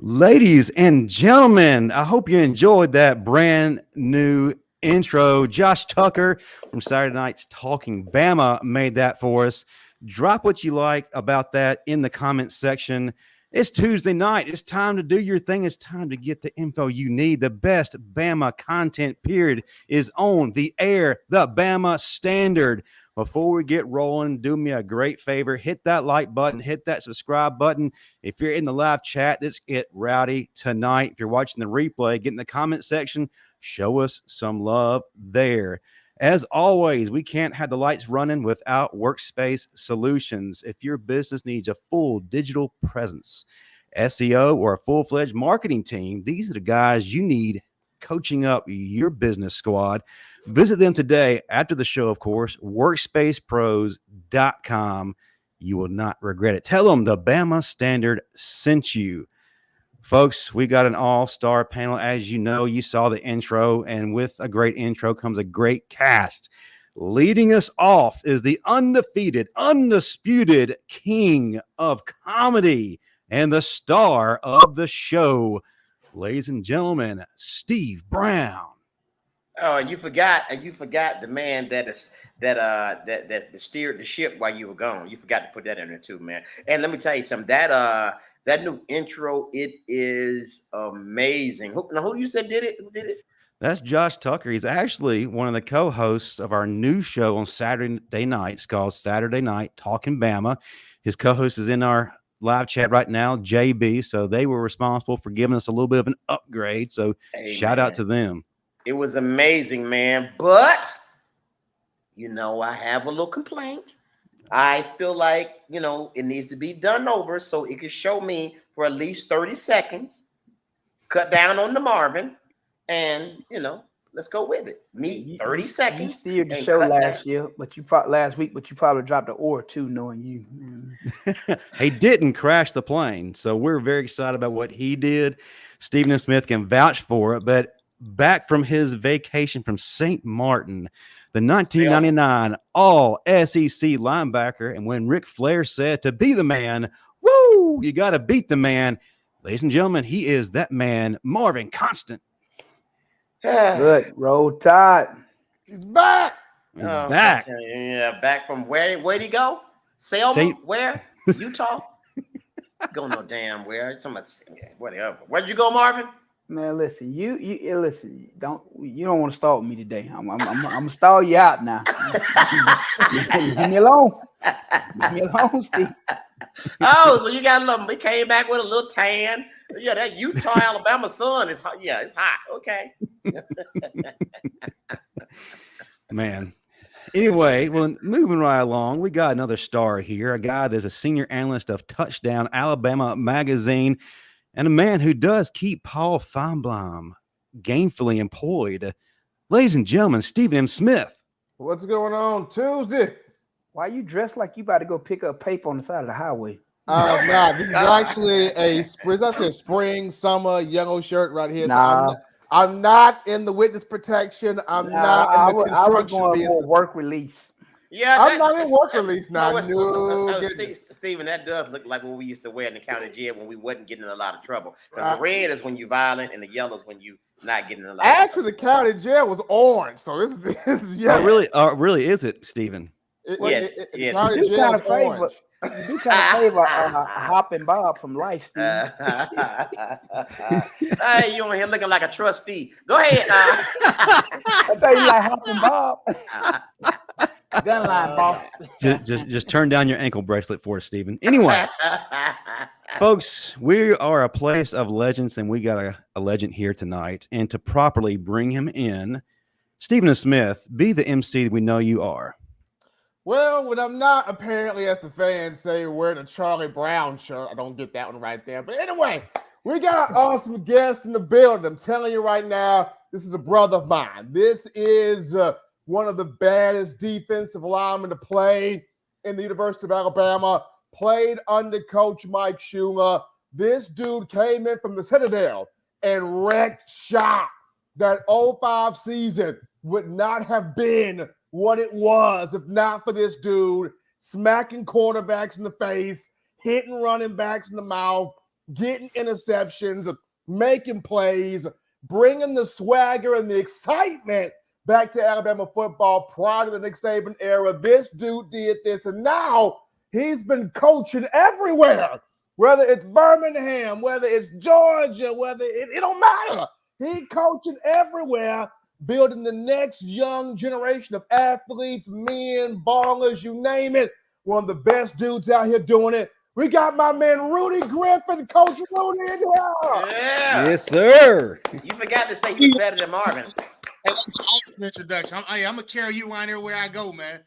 Ladies and gentlemen, I hope you enjoyed that brand new intro. Josh Tucker from Saturday Night's Talking Bama made that for us. Drop what you like about that in the comment section. It's Tuesday night. It's time to do your thing. It's time to get the info you need. The best Bama content period is on the air, the Bama Standard. Before we get rolling, do me a great favor. Hit that like button. Hit that subscribe button. If you're in the live chat, let's get rowdy tonight. If you're watching the replay, get in the comment section. Show us some love there. As always, we can't have the lights running without Workspace Solutions. If your business needs a full digital presence, SEO, or a full-fledged marketing team, these are the guys you need coaching up your business squad. Visit them today after the show, of course, workspacepros.com. You will not regret it. Tell them the Bama Standard sent you. Folks, we got an all-star panel. As you know, you saw the intro, and with a great intro comes a great cast. Leading us off is the undefeated, undisputed king of comedy and the star of the show, ladies and gentlemen, Steve Brown. Oh, and you forgot the man that steered the ship while you were gone. You forgot to put that in there too, man. And let me tell you something. That new intro, it is amazing. Who you said did it? Who did it? That's Josh Tucker. He's actually one of the co-hosts of our new show on Saturday nights called Saturday Night Talking Bama. His co-host is in our live chat right now, JB. So they were responsible for giving us a little bit of an upgrade. So shout out to them. It was amazing, man. But, I have a little complaint. I feel like, it needs to be done over so it can show me for at least 30 seconds, cut down on the Marvin, and, let's go with it. 30 seconds. You steered the show last week, but you probably dropped an or two knowing you. He didn't crash the plane, so we're very excited about what he did. Stephen Smith can vouch for it, but back from his vacation from St. Martin, the 1999 All-SEC linebacker, and when Ric Flair said to be the man, woo, you got to beat the man. Ladies and gentlemen, he is that man, Marvin Constant. Good. Roll Tide. He's back. Back. Okay. Yeah, back from where'd he go? Selma? Where? Utah? Go no damn where. Whatever. Where'd you go, Marvin? Man, listen, you listen. You don't want to stall with me today. I'm gonna stall you out now. Leave me alone. Leave me alone, Steve. Oh, so you got a little. We came back with a little tan. Yeah, that Utah, Alabama sun is hot. Yeah, it's hot. Okay. Man. Anyway, well, moving right along, we got another star here, a guy that's a senior analyst of Touchdown Alabama magazine, and a man who does keep Paul Feinbaum gainfully employed. Ladies and gentlemen, Stephen M. Smith. What's going on Tuesday? Why you dressed like you about to go pick up paper on the side of the highway? Nah, this is actually a spring, summer, yellow shirt right here. Nah. So I'm not in the witness protection. I'm not in the construction I was going business. for work release. Yeah, I'm not in work release now. Stephen, that does look like what we used to wear in the county jail when we wasn't getting in a lot of trouble. Because the red is when you're violent, and the yellow is when you not getting in a lot of trouble. Actually, the county jail was orange, so this is yellow. Really is it, Stephen? Yes. The county jail is orange. You do kind of favor Hop and Bob from Life, Steve. Hey, you on here looking like a trustee. Go ahead. I tell you, like Hop and Bob. Gun line, boss. Just turn down your ankle bracelet for us, Stephen. Anyway, folks, we are a place of legends, and we got a legend here tonight. And to properly bring him in, Stephen Smith, be the MC we know you are. Well, when I'm not apparently, as the fans say, wearing a Charlie Brown shirt, I don't get that one right there. But anyway, we got an awesome guest in the building. I'm telling you right now, this is a brother of mine. This is one of the baddest defensive linemen to play in the University of Alabama, played under Coach Mike Schumer. This dude came in from the Citadel and wrecked shop. That 05 season would not have been what it was if not for this dude smacking quarterbacks in the face, hitting running backs in the mouth, getting interceptions, making plays, bringing the swagger and the excitement back to Alabama football prior to the Nick Saban era. This dude did this, and now he's been coaching everywhere, whether it's Birmingham, whether it's Georgia, whether it don't matter. He coaching everywhere, building the next young generation of athletes, men, ballers, you name it. One of the best dudes out here doing it. We got my man Rudy Griffin, Coach Rudy in here. Yeah. Yes, sir. You forgot to say you're better than Marvin. Hey, that's an awesome introduction. I'm gonna carry you around everywhere I go, man.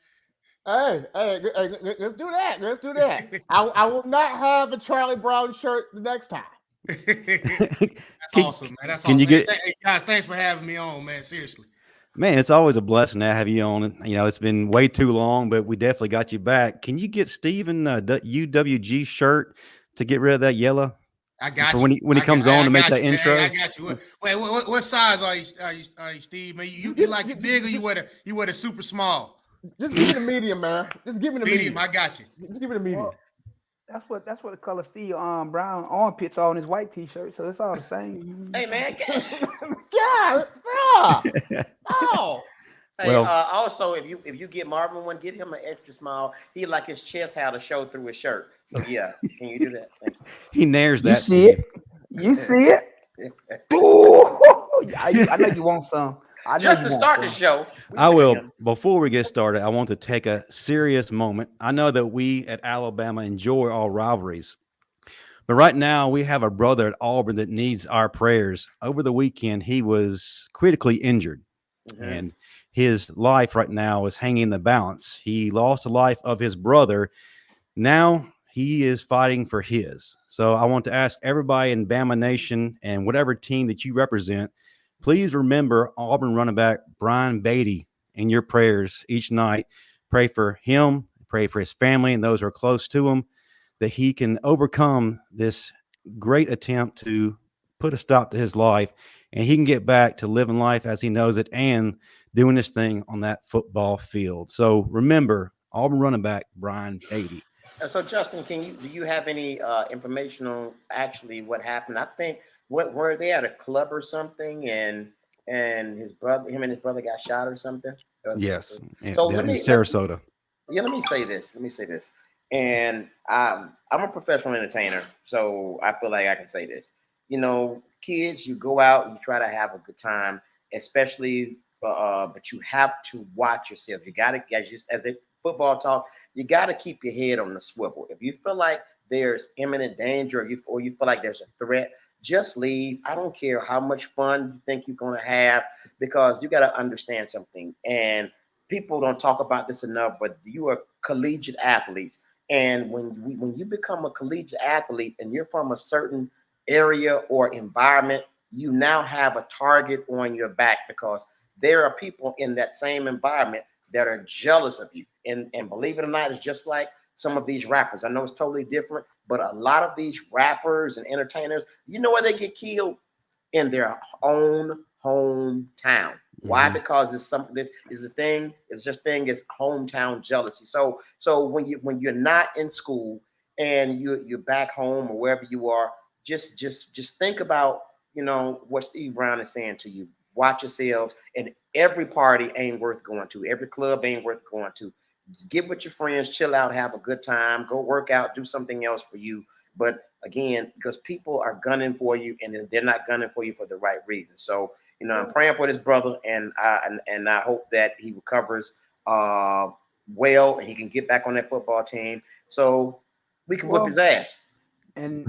Hey, let's do that. Let's do that. I will not have a Charlie Brown shirt the next time. That's awesome, man. That's can awesome. you get- Hey, guys, thanks for having me on, man. Seriously. Man, it's always a blessing to have you on. You know, it's been way too long, but we definitely got you back. Can you get Steven UWG shirt to get rid of that yellow? I got For you. when he comes on to make that intro. I got you. Wait, what size are you, Steve? Man, you like the big or you wear the super small? Just give me the medium, man. Just give me the medium. I got you. Just give me the medium. That's what the color Steve Brown armpits on his white t-shirt, so it's all the same. Hey, man. God, bro. Oh. Hey, Well- also, if you get Marvin one, get him an extra small. He like his chest had to show through his shirt. So yeah, can you do that? Thank you. He nares You that. see it? You see it? Ooh, I know you want some. I know Just you to want start the some. show. I will. Before we get started, I want to take a serious moment. I know that we at Alabama enjoy all rivalries, but right now we have a brother at Auburn that needs our prayers. Over the weekend, he was critically injured, and his life right now is hanging in the balance. He lost the life of his brother. Now he is fighting for his. So I want to ask everybody in Bama Nation and whatever team that you represent, please remember Auburn running back Brian Beatty in your prayers each night. Pray for him, pray for his family and those who are close to him, that he can overcome this great attempt to put a stop to his life and he can get back to living life as he knows it and doing this thing on that football field. So remember, Auburn running back Brian Beatty. So Justin, do you have any information on actually what happened? I think were they at a club or something, and him and his brother got shot or something? Yes. So in Sarasota. Let me say this. And I'm a professional entertainer, so I feel like I can say this. You know, kids, you go out, you try to have a good time, especially, but you have to watch yourself. You got to, as a football talk, you got to keep your head on the swivel. If you feel like there's imminent danger, or you feel like there's a threat, just leave. I don't care how much fun you think you're going to have, because you got to understand something. And people don't talk about this enough, but you are collegiate athletes. And when you become a collegiate athlete and you're from a certain area or environment, you now have a target on your back, because there are people in that same environment that are jealous of you. And believe it or not, it's just like some of these rappers. I know it's totally different, but a lot of these rappers and entertainers, you know where they get killed? In their own hometown. Why? Because this is a thing. It's just is hometown jealousy. So when you're not in school and you're back home or wherever you are, just think about, you know, what Steve Brown is saying to you. Watch yourselves, and every party ain't worth going to. Every club ain't worth going to. Just get with your friends, chill out, have a good time, go work out, do something else for you. But again, because people are gunning for you, and they're not gunning for you for the right reason. So, you know, I'm praying for this brother, and I hope that he recovers well, and he can get back on that football team so we can whip his ass. And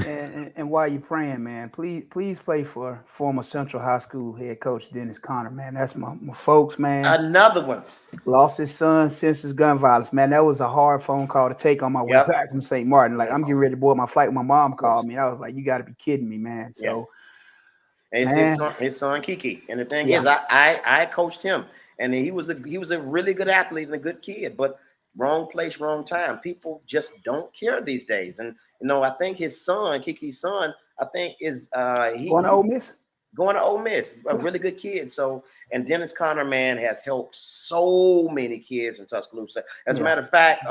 while you're praying, man, please pray for former Central High School head coach Dennis Conner, man. That's my folks, man. Another one. Lost his son since his gun violence, man. That was a hard phone call to take on my way back from St. Martin. Like, I'm getting ready to board my flight when my mom called me. I was like, you got to be kidding me, man. So, his son Kiki. And the thing is, I coached him, and he was a really good athlete and a good kid, but wrong place, wrong time. People just don't care these days. And you know, I think his son, Kiki's son, I think is going to Ole Miss. Going to Ole Miss, a really good kid. So, and Dennis Conner, man, has helped so many kids in Tuscaloosa. As a matter of fact,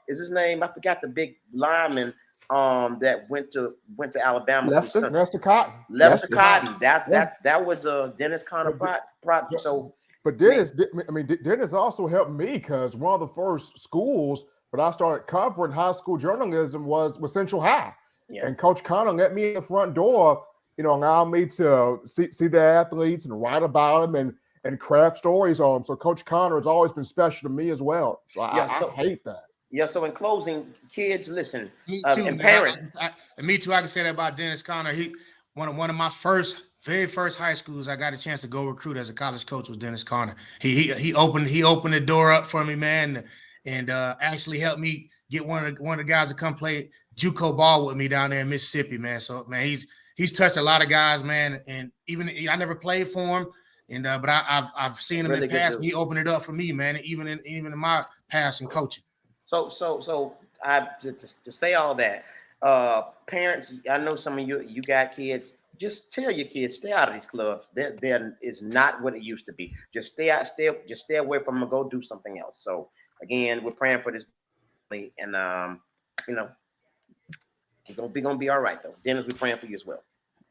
is his name? I forgot the big lineman that went to Alabama. Lester Cotton. Lester Cotton. That was Dennis Conner project. So, but Dennis also helped me because one of the first schools that I started covering high school journalism was Central High, and Coach Conner let me in the front door. Allowed me to see the athletes and write about them and craft stories on them. So Coach Conner has always been special to me as well. So I hate that. Yeah. So in closing, kids, listen. Me too, and man. parents. Me too. I can say that about Dennis Conner. He one of my very first high schools I got a chance to go recruit as a college coach was Dennis Conner. He opened the door up for me, man, and actually helped me get one of the guys to come play JUCO ball with me down there in Mississippi, man. So man, he's touched a lot of guys, man, and even I never played for him, and but I've seen him in the past. He opened it up for me, man, even in my past in coaching. So I to say all that, parents, I know some of you got kids. Just tell your kids stay out of these clubs. There is not what it used to be. Just stay away from them and go do something else. So again, we're praying for this, and we're gonna be all right though. Dennis, we're praying for you as well.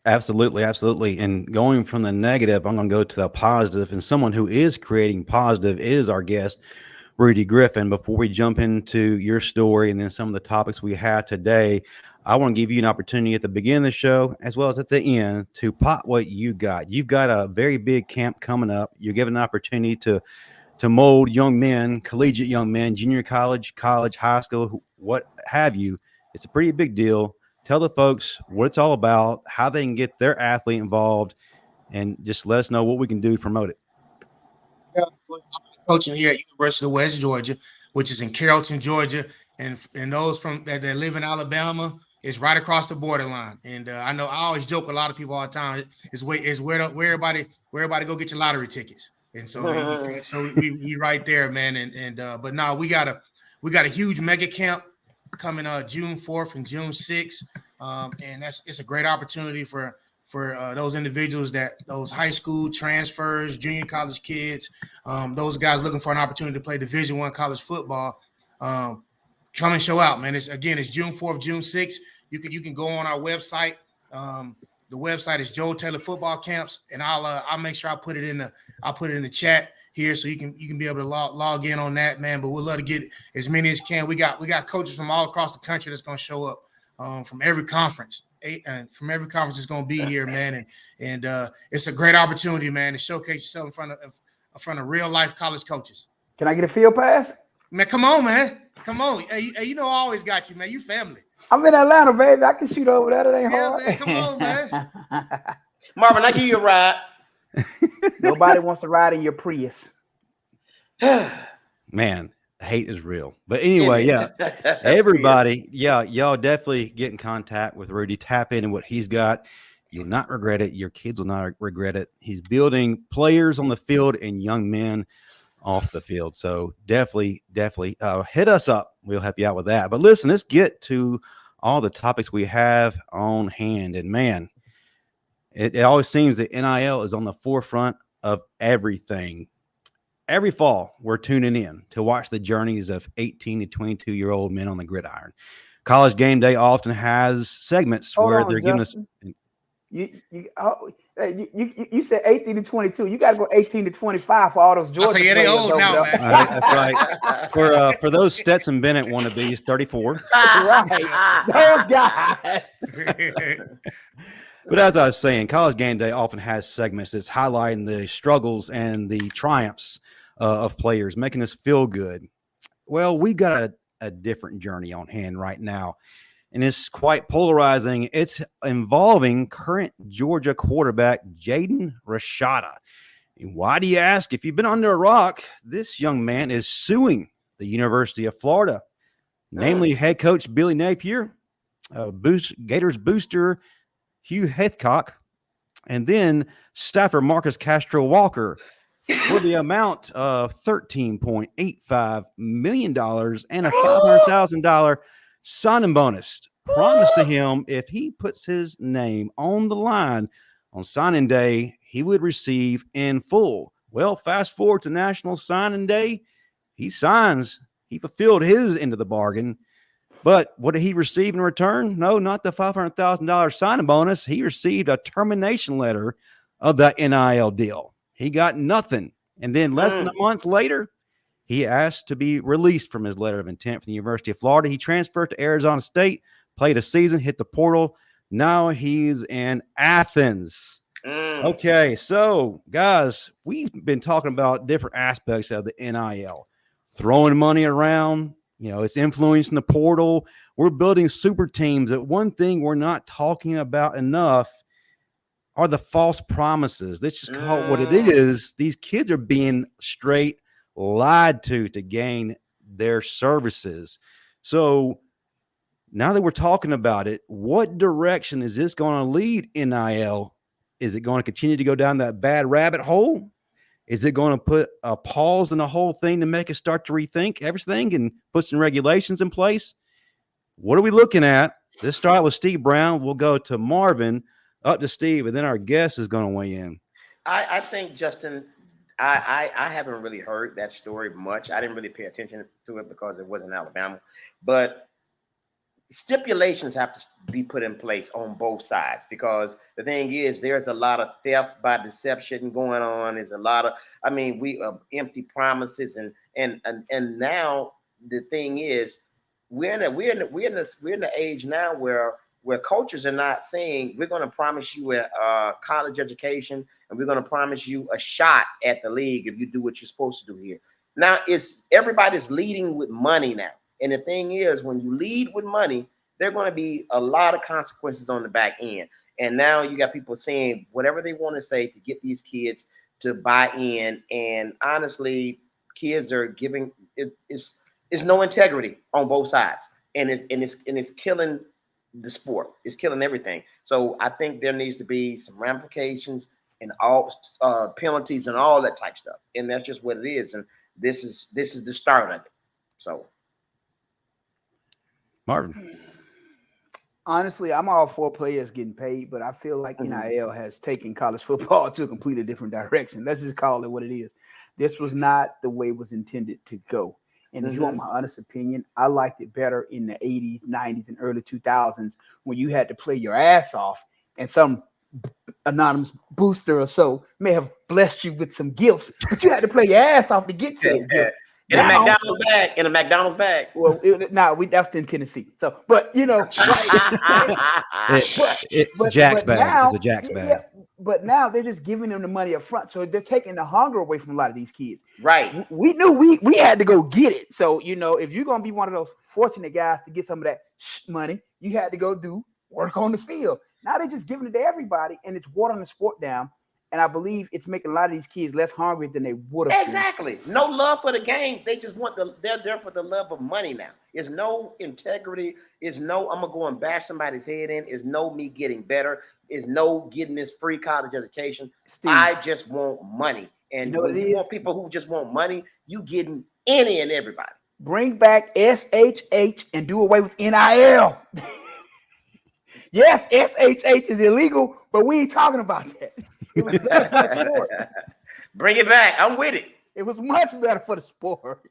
Absolutely. And going from the negative, I'm going to go to the positive. And someone who is creating positive is our guest, Rudy Griffin. Before we jump into your story and then some of the topics we have today, I want to give you an opportunity at the beginning of the show, as well as at the end, to pop what you got. You've got a very big camp coming up. You're given an opportunity to mold young men, collegiate young men, junior college, high school, what have you. It's a pretty big deal. Tell the folks what it's all about, how they can get their athlete involved, and just let us know what we can do to promote it. Yeah, I'm coaching here at University of West Georgia, which is in Carrollton, Georgia, and those from that live in Alabama, it's right across the borderline. And I know I always joke with a lot of people all the time. It's where everybody go get your lottery tickets. And so we right there, man. But no, we got a huge mega camp coming June 4th and June 6th. And it's a great opportunity for those individuals, those high school transfers, junior college kids, those guys looking for an opportunity to play Division I college football. Come and show out, man. It's June 4th, June 6th. You can go on our website. The website is Joe Taylor Football Camps, and I'll make sure I put it in the chat here so you can be able to log in on that, man. But we'd love to get as many as can. We got coaches from all across the country that's going to show up from every conference. From every conference is going to be here, man. And it's a great opportunity, man, to showcase yourself in front of real life college coaches. Can I get a field pass? Man, come on, man. Come on. Hey, I always got you, man. You family. I'm in Atlanta, baby. I can shoot over there. It ain't hard. Man, come on, man. Marvin, I give you a ride. Nobody wants to ride in your Prius. Man, hate is real. But anyway, everybody, y'all definitely get in contact with Rudy. Tap into what he's got. You'll not regret it. Your kids will not regret it. He's building players on the field and young men off the field. So definitely hit us up. We'll help you out with that. But listen, let's get to all the topics we have on hand. And man, it always seems that NIL is on the forefront of everything. Every fall, we're tuning in to watch the journeys of 18 to 22-year-old men on the gridiron. College Game Day often has segments where they're giving us. You said 18 to 22. You got to go 18 to 25 for all those Georgia players. They old now, man. That's right. For those Stetson Bennett wannabes, 34. Right. Those guys. But as I was saying, College Game Day often has segments that's highlighting the struggles and the triumphs of players, making us feel good. Well, we got a different journey on hand right now, and it's quite polarizing. It's involving current Georgia quarterback Jaden Rashada. And why do you ask? If you've been under a rock, this young man is suing the University of Florida, namely head coach Billy Napier, Gators booster Hugh Heathcock, and then staffer Marcus Castro Walker for the amount of $13.85 million and a $500,000 signing bonus promised to him if he puts his name on the line on signing day, he would receive in full. Well, fast forward to National Signing Day, he signs. He fulfilled his end of the bargain. But what did he receive in return? No, not the $500,000 signing bonus. He received a termination letter of that NIL deal. He got nothing. And then less than a month later, he asked to be released from his letter of intent from the University of Florida. He transferred to Arizona State, played a season, hit the portal. Now he's in Athens. Okay, so guys, we've been talking about different aspects of the NIL, throwing money around. It's influencing the portal. We're building super teams. That one thing we're not talking about enough are the false promises. Let's just call it what it is. These kids are being straight lied to gain their services. So now that we're talking about it, what direction is this going to lead NIL? Is it going to continue to go down that bad rabbit hole? Is it going to put a pause in the whole thing to make us start to rethink everything and put some regulations in place? What are we looking at? Let's start with Steve Brown. We'll go to Marvin, up to Steve, and then our guest is going to weigh in. I think, Justin, I haven't really heard that story much. I didn't really pay attention to it because it wasn't Alabama. But stipulations have to be put in place on both sides, because the thing is, there's a lot of theft by deception going on. There's a lot of, we empty promises, and now the thing is, we're in the age now where coaches are not saying we're going to promise you a college education and we're going to promise you a shot at the league if you do what you're supposed to do here. Now everybody's leading with money now. And the thing is, when you lead with money, there are going to be a lot of consequences on the back end. And now you got people saying whatever they want to say to get these kids to buy in. And honestly, kids are giving it's no integrity on both sides, and it's killing the sport. It's killing everything. So I think there needs to be some ramifications and all penalties and all that type stuff. And that's just what it is. And this is the start of it. So. Marvin. Honestly, I'm all for players getting paid, but I feel like NIL has taken college football to a completely different direction. Let's just call it what it is. This was not the way it was intended to go. And if you want my honest opinion, I liked it better in the 80s, 90s, and early 2000s when you had to play your ass off and some anonymous booster or so may have blessed you with some gifts, but you had to play your ass off to get some gifts. In a McDonald's bag. Well, that's in Tennessee. So, but Jack's bag is a Jack's bag. Yeah, but now they're just giving them the money up front, so they're taking the hunger away from a lot of these kids. Right. We knew we had to go get it. So if you're gonna be one of those fortunate guys to get some of that money, you had to go do work on the field. Now they're just giving it to everybody, and it's watering the sport down. And I believe it's making a lot of these kids less hungry than they would have. Exactly. No love for the game. They just they're there for the love of money now. It's no integrity. It's no, I'm going to go and bash somebody's head in. It's no me getting better. It's no getting this free college education. Steve, I just want money. And when you want people who just want money, you getting any and everybody. Bring back SHH and do away with NIL. Yes, SHH is illegal, but we ain't talking about that. It was better for the sport. Bring it back. I'm with it. It was much better for the sport.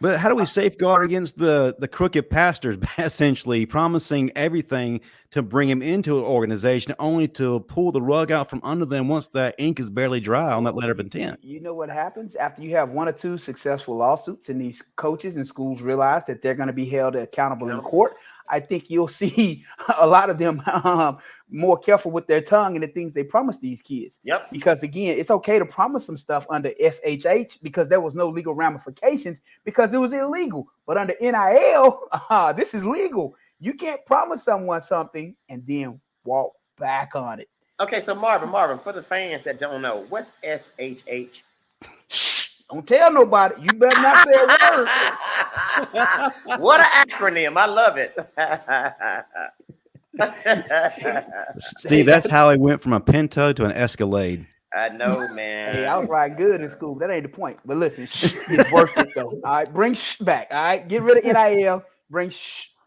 But how do we safeguard against the crooked pastors essentially promising everything to bring him into an organization only to pull the rug out from under them once that ink is barely dry on that letter of intent? You know what happens after you have one or two successful lawsuits and these coaches and schools realize that they're going to be held accountable in court? I think you'll see a lot of them more careful with their tongue and the things they promise these kids. Yep. Because again, it's okay to promise some stuff under SHH because there was no legal ramifications because it was illegal. But under NIL, this is legal. You can't promise someone something and then walk back on it. Okay, so Marvin, for the fans that don't know, what's SHH? Don't tell nobody. You better not say a word. What an acronym. I love it. Steve, that's how he went from a Pinto to an Escalade. I know, man. Hey, I was riding good in school. That ain't the point. But listen, it's worth it, though. All right, bring back. All right, get rid of NIL. Bring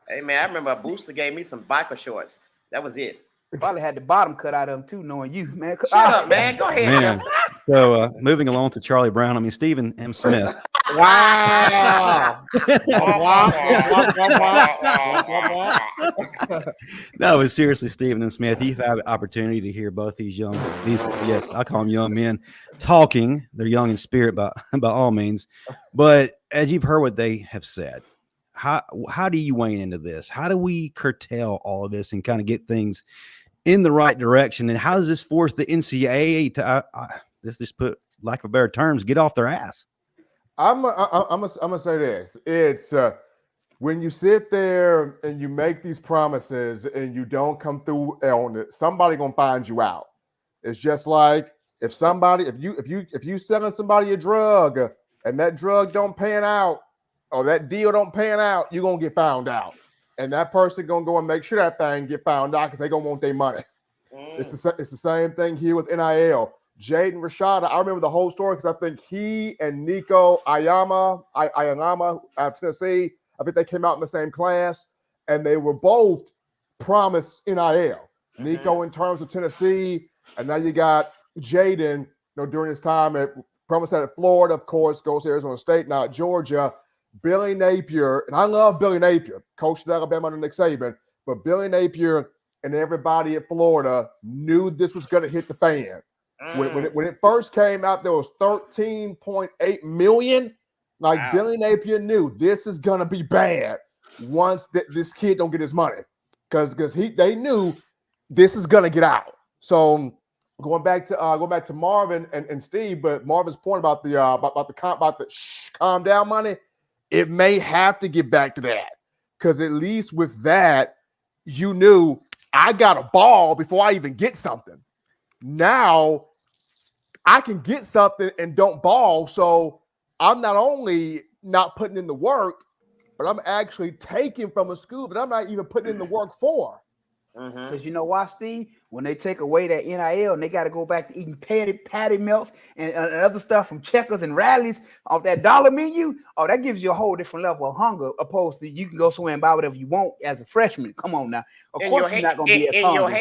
Hey, man, I remember a booster gave me some biker shorts. That was it. Probably had the bottom cut out of them, too, knowing you, man. Shut up, man. Go ahead. Man. So moving along to Charlie Brown, Stephen M. Smith. Wow. No, but seriously, Stephen and Smith, you've had an opportunity to hear both these yes, I call them young men talking. They're young in spirit by all means. But as you've heard what they have said, how do you weigh into this? How do we curtail all of this and kind of get things in the right direction? And how does this force the NCAA to, let's just put lack of better terms, get off their ass? I'm gonna say this. It's when you sit there and you make these promises and you don't come through on it, somebody gonna find you out. It's just like if you selling somebody a drug and that drug don't pan out or that deal don't pan out, you're gonna get found out. And that person gonna go and make sure that thing get found out because they gonna want their money. It's the same thing here with NIL. Jaden Rashada, I remember the whole story because I think he and Nico Ayama out of Tennessee, I think they came out in the same class, and they were both promised NIL. Nico in terms of Tennessee, and now you got Jaden, during his time promised that at Florida, of course, goes to Arizona State, now at Georgia. Billy Napier, and I love Billy Napier, coached at Alabama under Nick Saban, but Billy Napier and everybody at Florida knew this was going to hit the fan. When it first came out, there was 13.8 million. Wow. Billy Napier knew this is gonna be bad once this kid don't get his money, because they knew this is gonna get out. So going back to Marvin and Steve, but Marvin's point about the calm down money, it may have to get back to that, because at least with that, you knew I got a ball before I even get something. Now I can get something and don't ball. So I'm not only not putting in the work, but I'm actually taking from a school that I'm not even putting in the work for. Because you know why, Steve? When they take away that NIL and they got to go back to eating patty melts and other stuff from Checkers and Rallies off that dollar menu, that gives you a whole different level of hunger, opposed to you can go somewhere and buy whatever you want as a freshman. Come on now. Of course you're not going to be as hungry.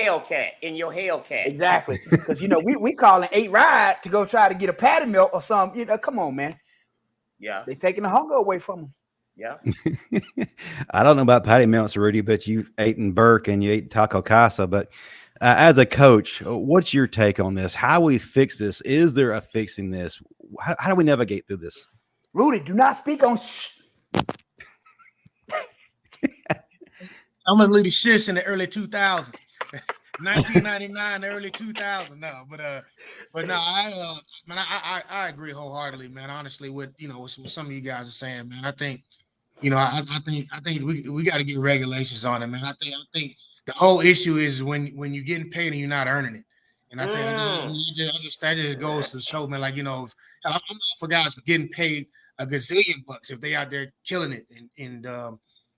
In your Hellcat. Exactly. Because, we calling 8 Ride to go try to get a patty melt or something. Come on, man. Yeah. They're taking the hunger away from them. Yeah. I don't know about patty melts, Rudy, but you ate in Burke and you ate Taco Casa. But as a coach, what's your take on this? How we fix this? Is there a fixing this? How do we navigate through this? Rudy, do not speak on I'm gonna leave the shits in the early 2000s. 1999, early 2000. No, but no, I agree wholeheartedly, man. Honestly, with what some of you guys are saying, man. I think, I think we got to get regulations on it, man. I think the whole issue is when you're getting paid and you're not earning it, and I think that just goes to show, man. Like, I'm not for guys getting paid a gazillion bucks if they out there killing it,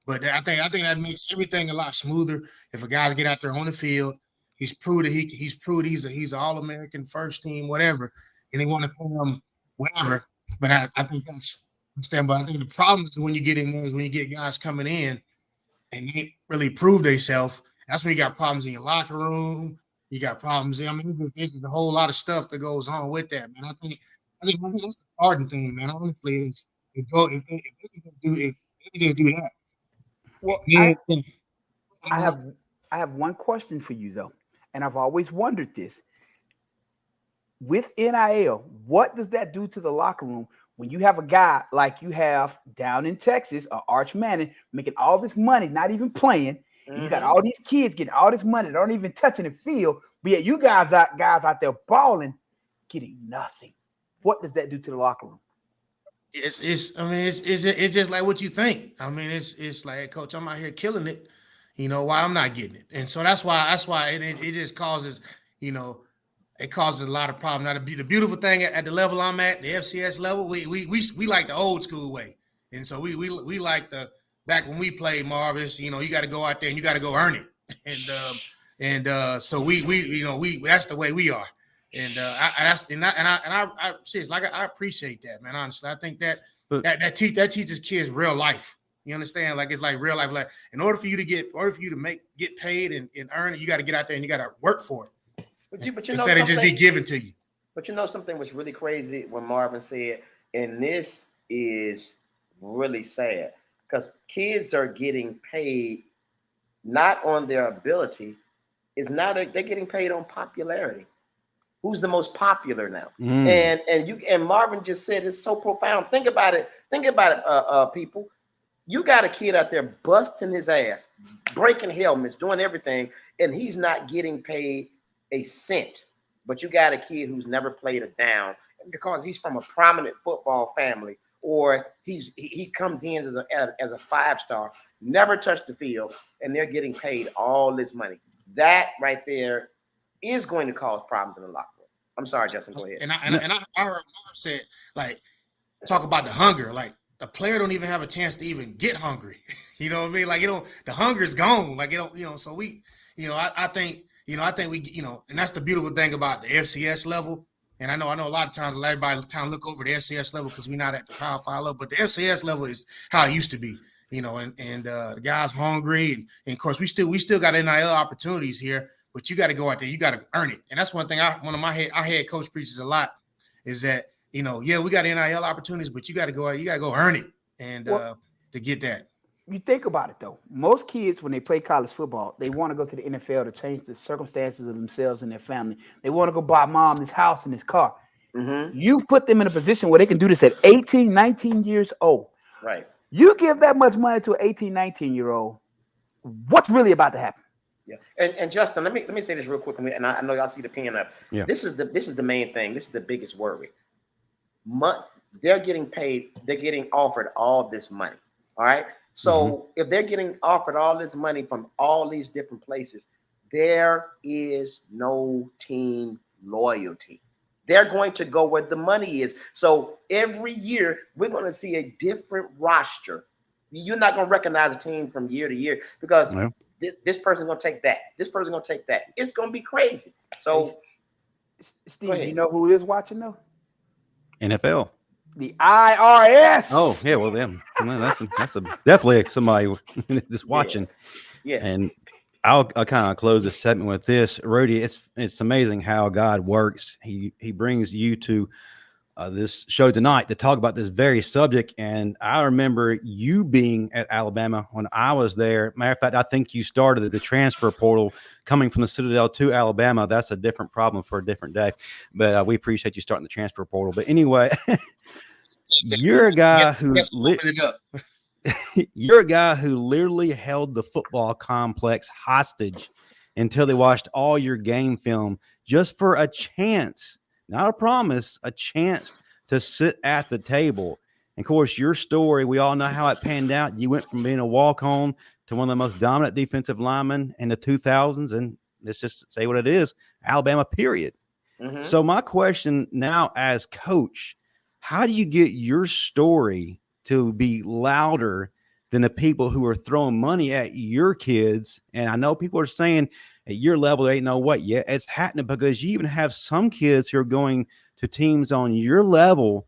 but I think that makes everything a lot smoother if a guys get out there on the field. He's proved he's an All-American, first team, whatever, and they want to pay him whatever. But I think that's understandable. But I think the problem is when you get in there is when you get guys coming in and they really prove themselves. That's when you got problems in your locker room. You got problems. There's a whole lot of stuff that goes on with that, man. I think that's the important thing, man. Honestly, if they can do that. Well, I have one question for you, though, and I've always wondered this. With NIL, what does that do to the locker room when you have a guy like you have down in Texas, Arch Manning, making all this money, not even playing, and you got all these kids getting all this money, they aren't even touching the field, but yet you guys out there balling, getting nothing. What does that do to the locker room? It's just like what you think. It's like, hey, coach, I'm out here killing it. Why I'm not getting it. And so that's why it just causes, it causes a lot of problems. Now the beautiful thing at the level I'm at, the FCS level, we like the old school way. And so we like the back when we played, Marvis, you got to go out there and you got to go earn it. So we that's the way we are. And I appreciate that, man. Honestly, I think that teaches kids real life. You understand? Like, it's like real life. Like, in order for you to get paid and earn it, you got to get out there and you got to work for it. Instead of just be given to you. But something was really crazy when Marvin said, in this is really sad because kids are getting paid not on their ability, is now they're getting paid on popularity. Who's the most popular now? And Marvin just said it's so profound. Think about it. People. You got a kid out there busting his ass, breaking helmets, doing everything, and he's not getting paid a cent. But you got a kid who's never played a down because he's from a prominent football family, or he comes in as a 5-star, never touched the field, and they're getting paid all this money. That right there is going to cause problems in the locker room. I'm sorry, Justin. Go ahead. And I heard Marv said, like, talk about the hunger. Like, the player don't even have a chance to even get hungry. You know what I mean? Like, the hunger is gone. Like, so we, I think we, and that's the beautiful thing about the FCS level. And I know a lot of times everybody kind of look over the FCS level because we're not at the Power 5 level, but the FCS level is how it used to be, and the guys hungry. And of course, we still got NIL opportunities here, but you got to go out there. You got to earn it. And that's one thing our head coach preaches a lot is that, we got NIL opportunities, but you got to go out. You got to go earn it and to get that. You think about it, though. Most kids, when they play college football, they want to go to the NFL to change the circumstances of themselves and their family. They want to go buy mom this house and this car. Mm-hmm. You've put them in a position where they can do this at 18, 19 years old. Right. You give that much money to an 18, 19-year-old, what's really about to happen? Yeah. And Justin, let me say this real quick, and I know y'all see the pen up. Yeah. This is the main thing. This is the biggest worry. They're getting paid. They're getting offered all this money. All right. So if they're getting offered all this money from all these different places, there is no team loyalty. They're going to go where the money is. So every year we're going to see a different roster. You're not going to recognize a team from year to year because this person's going to take that. This person's going to take that. It's going to be crazy. So, Steve, you know who is watching though? NFL. The IRS. Oh yeah, well then that's definitely somebody that's watching. Yeah. And I'll kind of close this segment with this, Rudy. It's amazing how God works. He brings you to this show tonight to talk about this very subject. And I remember you being at Alabama when I was there. Matter of fact, I think you started the transfer portal coming from the Citadel to Alabama. That's a different problem for a different day. But we appreciate you starting the transfer portal. But anyway, you're a guy who you're a guy who literally held the football complex hostage until they watched all your game film just for a chance. Not a promise, a chance to sit at the table. And of course, your story, we all know how it panned out. You went from being a walk-on to one of the most dominant defensive linemen in the 2000s. And let's just say what it is, Alabama, period. Mm-hmm. So my question now as coach, how do you get your story to be louder than the people who are throwing money at your kids? And I know people are saying, at your level, there ain't no what yet. It's happening because you even have some kids who are going to teams on your level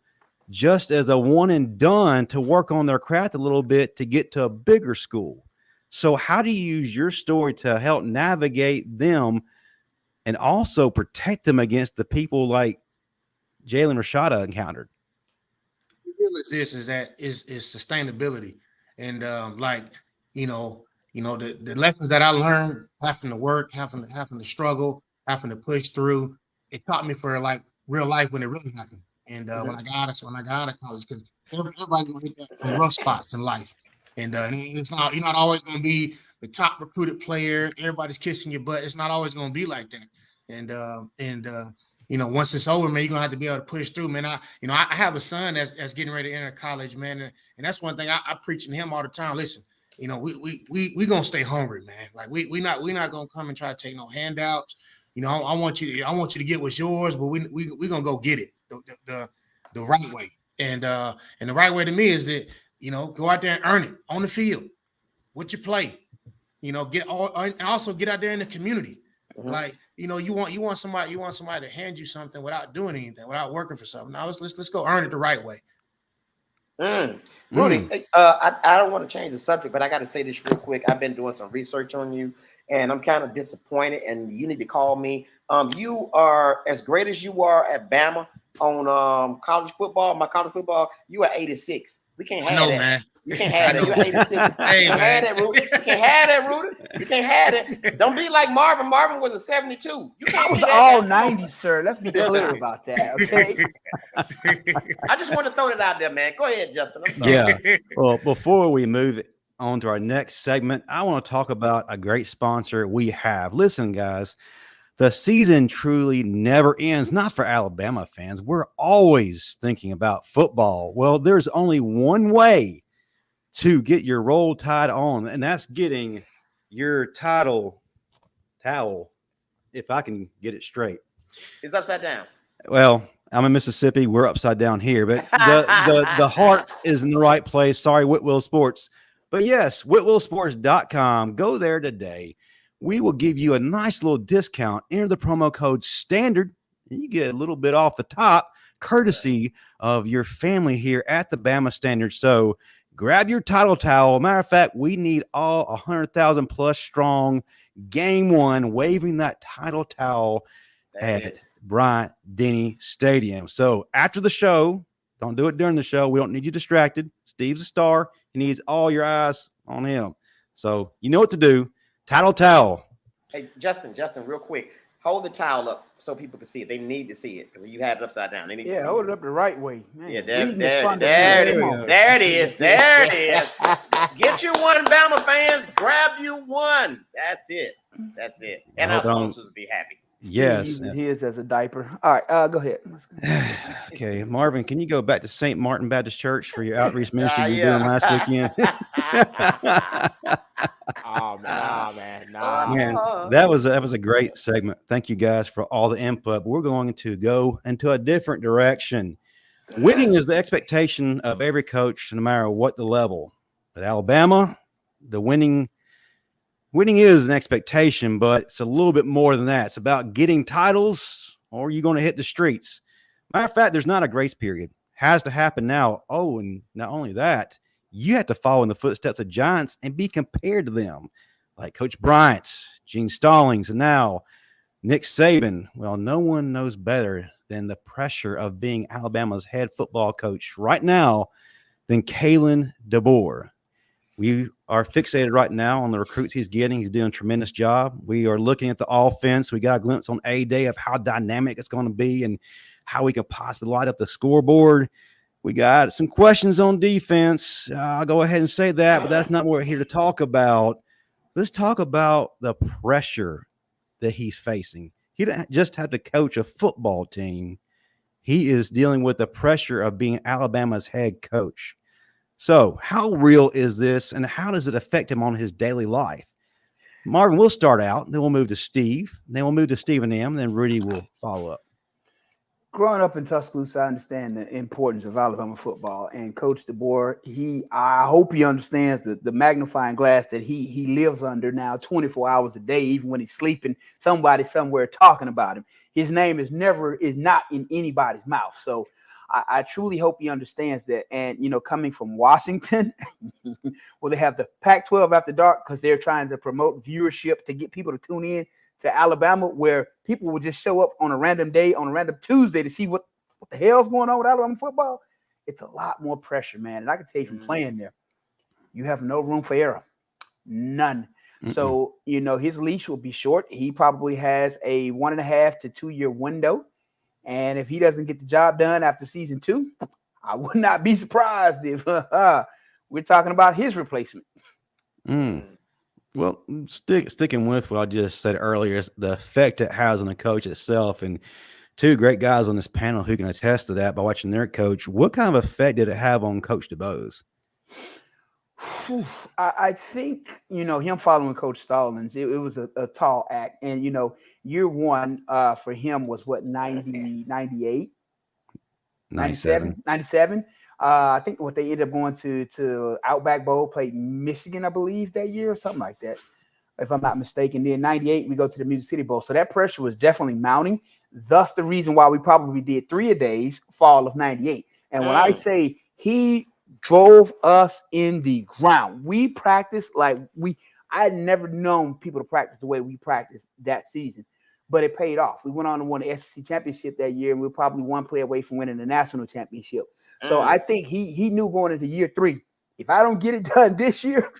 just as a one and done to work on their craft a little bit to get to a bigger school. So how do you use your story to help navigate them and also protect them against the people like Jalen Rashada encountered? The deal is this is sustainability. And the lessons that I learned, having to work, having to struggle, having to push through, it taught me for like real life when it really happened. And when I got out of college, because everybody's gonna hit that rough spots in life, and it's not, you're not always gonna be the top recruited player. Everybody's kissing your butt. It's not always gonna be like that. And once it's over, man, you're gonna have to be able to push through, man. I have a son that's getting ready to enter college, man, and that's one thing I preach to him all the time. Listen. We gonna stay hungry, man. Like we not gonna come and try to take no handouts. I want you to get what's yours, but we gonna go get it the right way. And the right way to me is that go out there and earn it on the field, what you play. And also get out there in the community. Mm-hmm. Like you want somebody to hand you something without doing anything, without working for something. Now let's go earn it the right way. Rudy, I don't want to change the subject, but I got to say this real quick. I've been doing some research on you, and I'm kind of disappointed, and you need to call me. You are as great as you are at Bama. on college football, my college football, you are 86. We can't have that. Man. You can't have that. You're 86. Hey, you can't have that, Rudy. You can't have that, Rudy. You can't have that. Don't be like Marvin. Marvin was a 72. You can't I was be that all guy. 90s, sir. Let's be clear about that, okay? I just want to throw that out there, man. Go ahead, Justin. I'm sorry. Yeah. Well, before we move on to our next segment, I want to talk about a great sponsor we have. Listen, guys, the season truly never ends, not for Alabama fans. We're always thinking about football. Well, there's only one way to get your roll tied on, and that's getting your towel, if I can get it straight. It's upside down. Well, I'm in Mississippi. We're upside down here, but the heart is in the right place. Sorry, Whitwell Sports. But yes, whitwellsports.com. Go there today. We will give you a nice little discount. Enter the promo code STANDARD, and you get a little bit off the top, courtesy of your family here at the Bama Standard. So grab your title towel. Matter of fact, we need all 100,000 plus strong game one waving that title towel at Bryant Denny Stadium. So after the show, don't do it during the show. We don't need you distracted. Steve's a star. He needs all your eyes on him. So you know what to do. Title towel. Hey, Justin, real quick. Hold the towel up so people can see it. They need to see it because you have it upside down. They need to see Hold it up the right way. Man, Yeah, there it is. Get you one, Bama fans. Grab you one. That's it. And our sponsors will be happy. Yes. He uses his as a diaper. All right, go ahead. Okay, Marvin, can you go back to St. Martin Baptist Church for your outreach ministry you were doing last weekend? Man, that was a great segment. Thank you guys for all the input. We're going to go into a different direction. Winning is the expectation of every coach, no matter what the level. But Alabama, the winning is an expectation, but it's a little bit more than that. It's about getting titles, or you're going to hit the streets. Matter of fact, there's not a grace period. Has to happen now. Oh, and not only that, you have to follow in the footsteps of giants and be compared to them, like Coach Bryant, Gene Stallings, and now Nick Saban. Well, no one knows better than the pressure of being Alabama's head football coach right now than Kalen DeBoer. We are fixated right now on the recruits he's getting. He's doing a tremendous job. We are looking at the offense. We got a glimpse on A-Day of how dynamic it's going to be and how we can possibly light up the scoreboard. We got some questions on defense. I'll go ahead and say that, but that's not what we're here to talk about. Let's talk about the pressure that he's facing. He didn't just have to coach a football team. He is dealing with the pressure of being Alabama's head coach. So how real is this, and how does it affect him on his daily life? Marvin, we'll start out, then we'll move to Steve, then we'll move to Stephen M., then Rudy will follow up. Growing up in Tuscaloosa, I understand the importance of Alabama football. And Coach DeBoer, I hope he understands the magnifying glass that he lives under now 24 hours a day, even when he's sleeping, somebody somewhere talking about him. His name is not in anybody's mouth. So I truly hope he understands that. And, coming from Washington, where they have the Pac-12 after dark because they're trying to promote viewership to get people to tune in to Alabama, where people will just show up on a random day, on a random Tuesday to see what the hell's going on with Alabama football. It's a lot more pressure, man. And I can tell you from playing there, you have no room for error. None. Mm-mm. So, his leash will be short. He probably has a 1.5 to 2 year window. And if he doesn't get the job done after season 2, I would not be surprised if we're talking about his replacement. Well, sticking with what I just said earlier, is the effect it has on the coach itself. And two great guys on this panel who can attest to that by watching their coach. What kind of effect did it have on Coach DeBoer's? I think, him following Coach Stallings, it was a tall act. And, year one for him was what, 98? 97. I think what they ended up going to Outback Bowl, played Michigan, I believe, that year or something like that, if I'm not mistaken. Then 98, we go to the Music City Bowl. So that pressure was definitely mounting. Thus the reason why we probably did 3-a-days fall of 98. And when I say he drove us in the ground, we practiced like I had never known people to practice the way we practiced that season. but it paid off. We went on to win the SEC championship that year, and we were probably one play away from winning the national championship. So I think he knew going into year 3, if I don't get it done this year,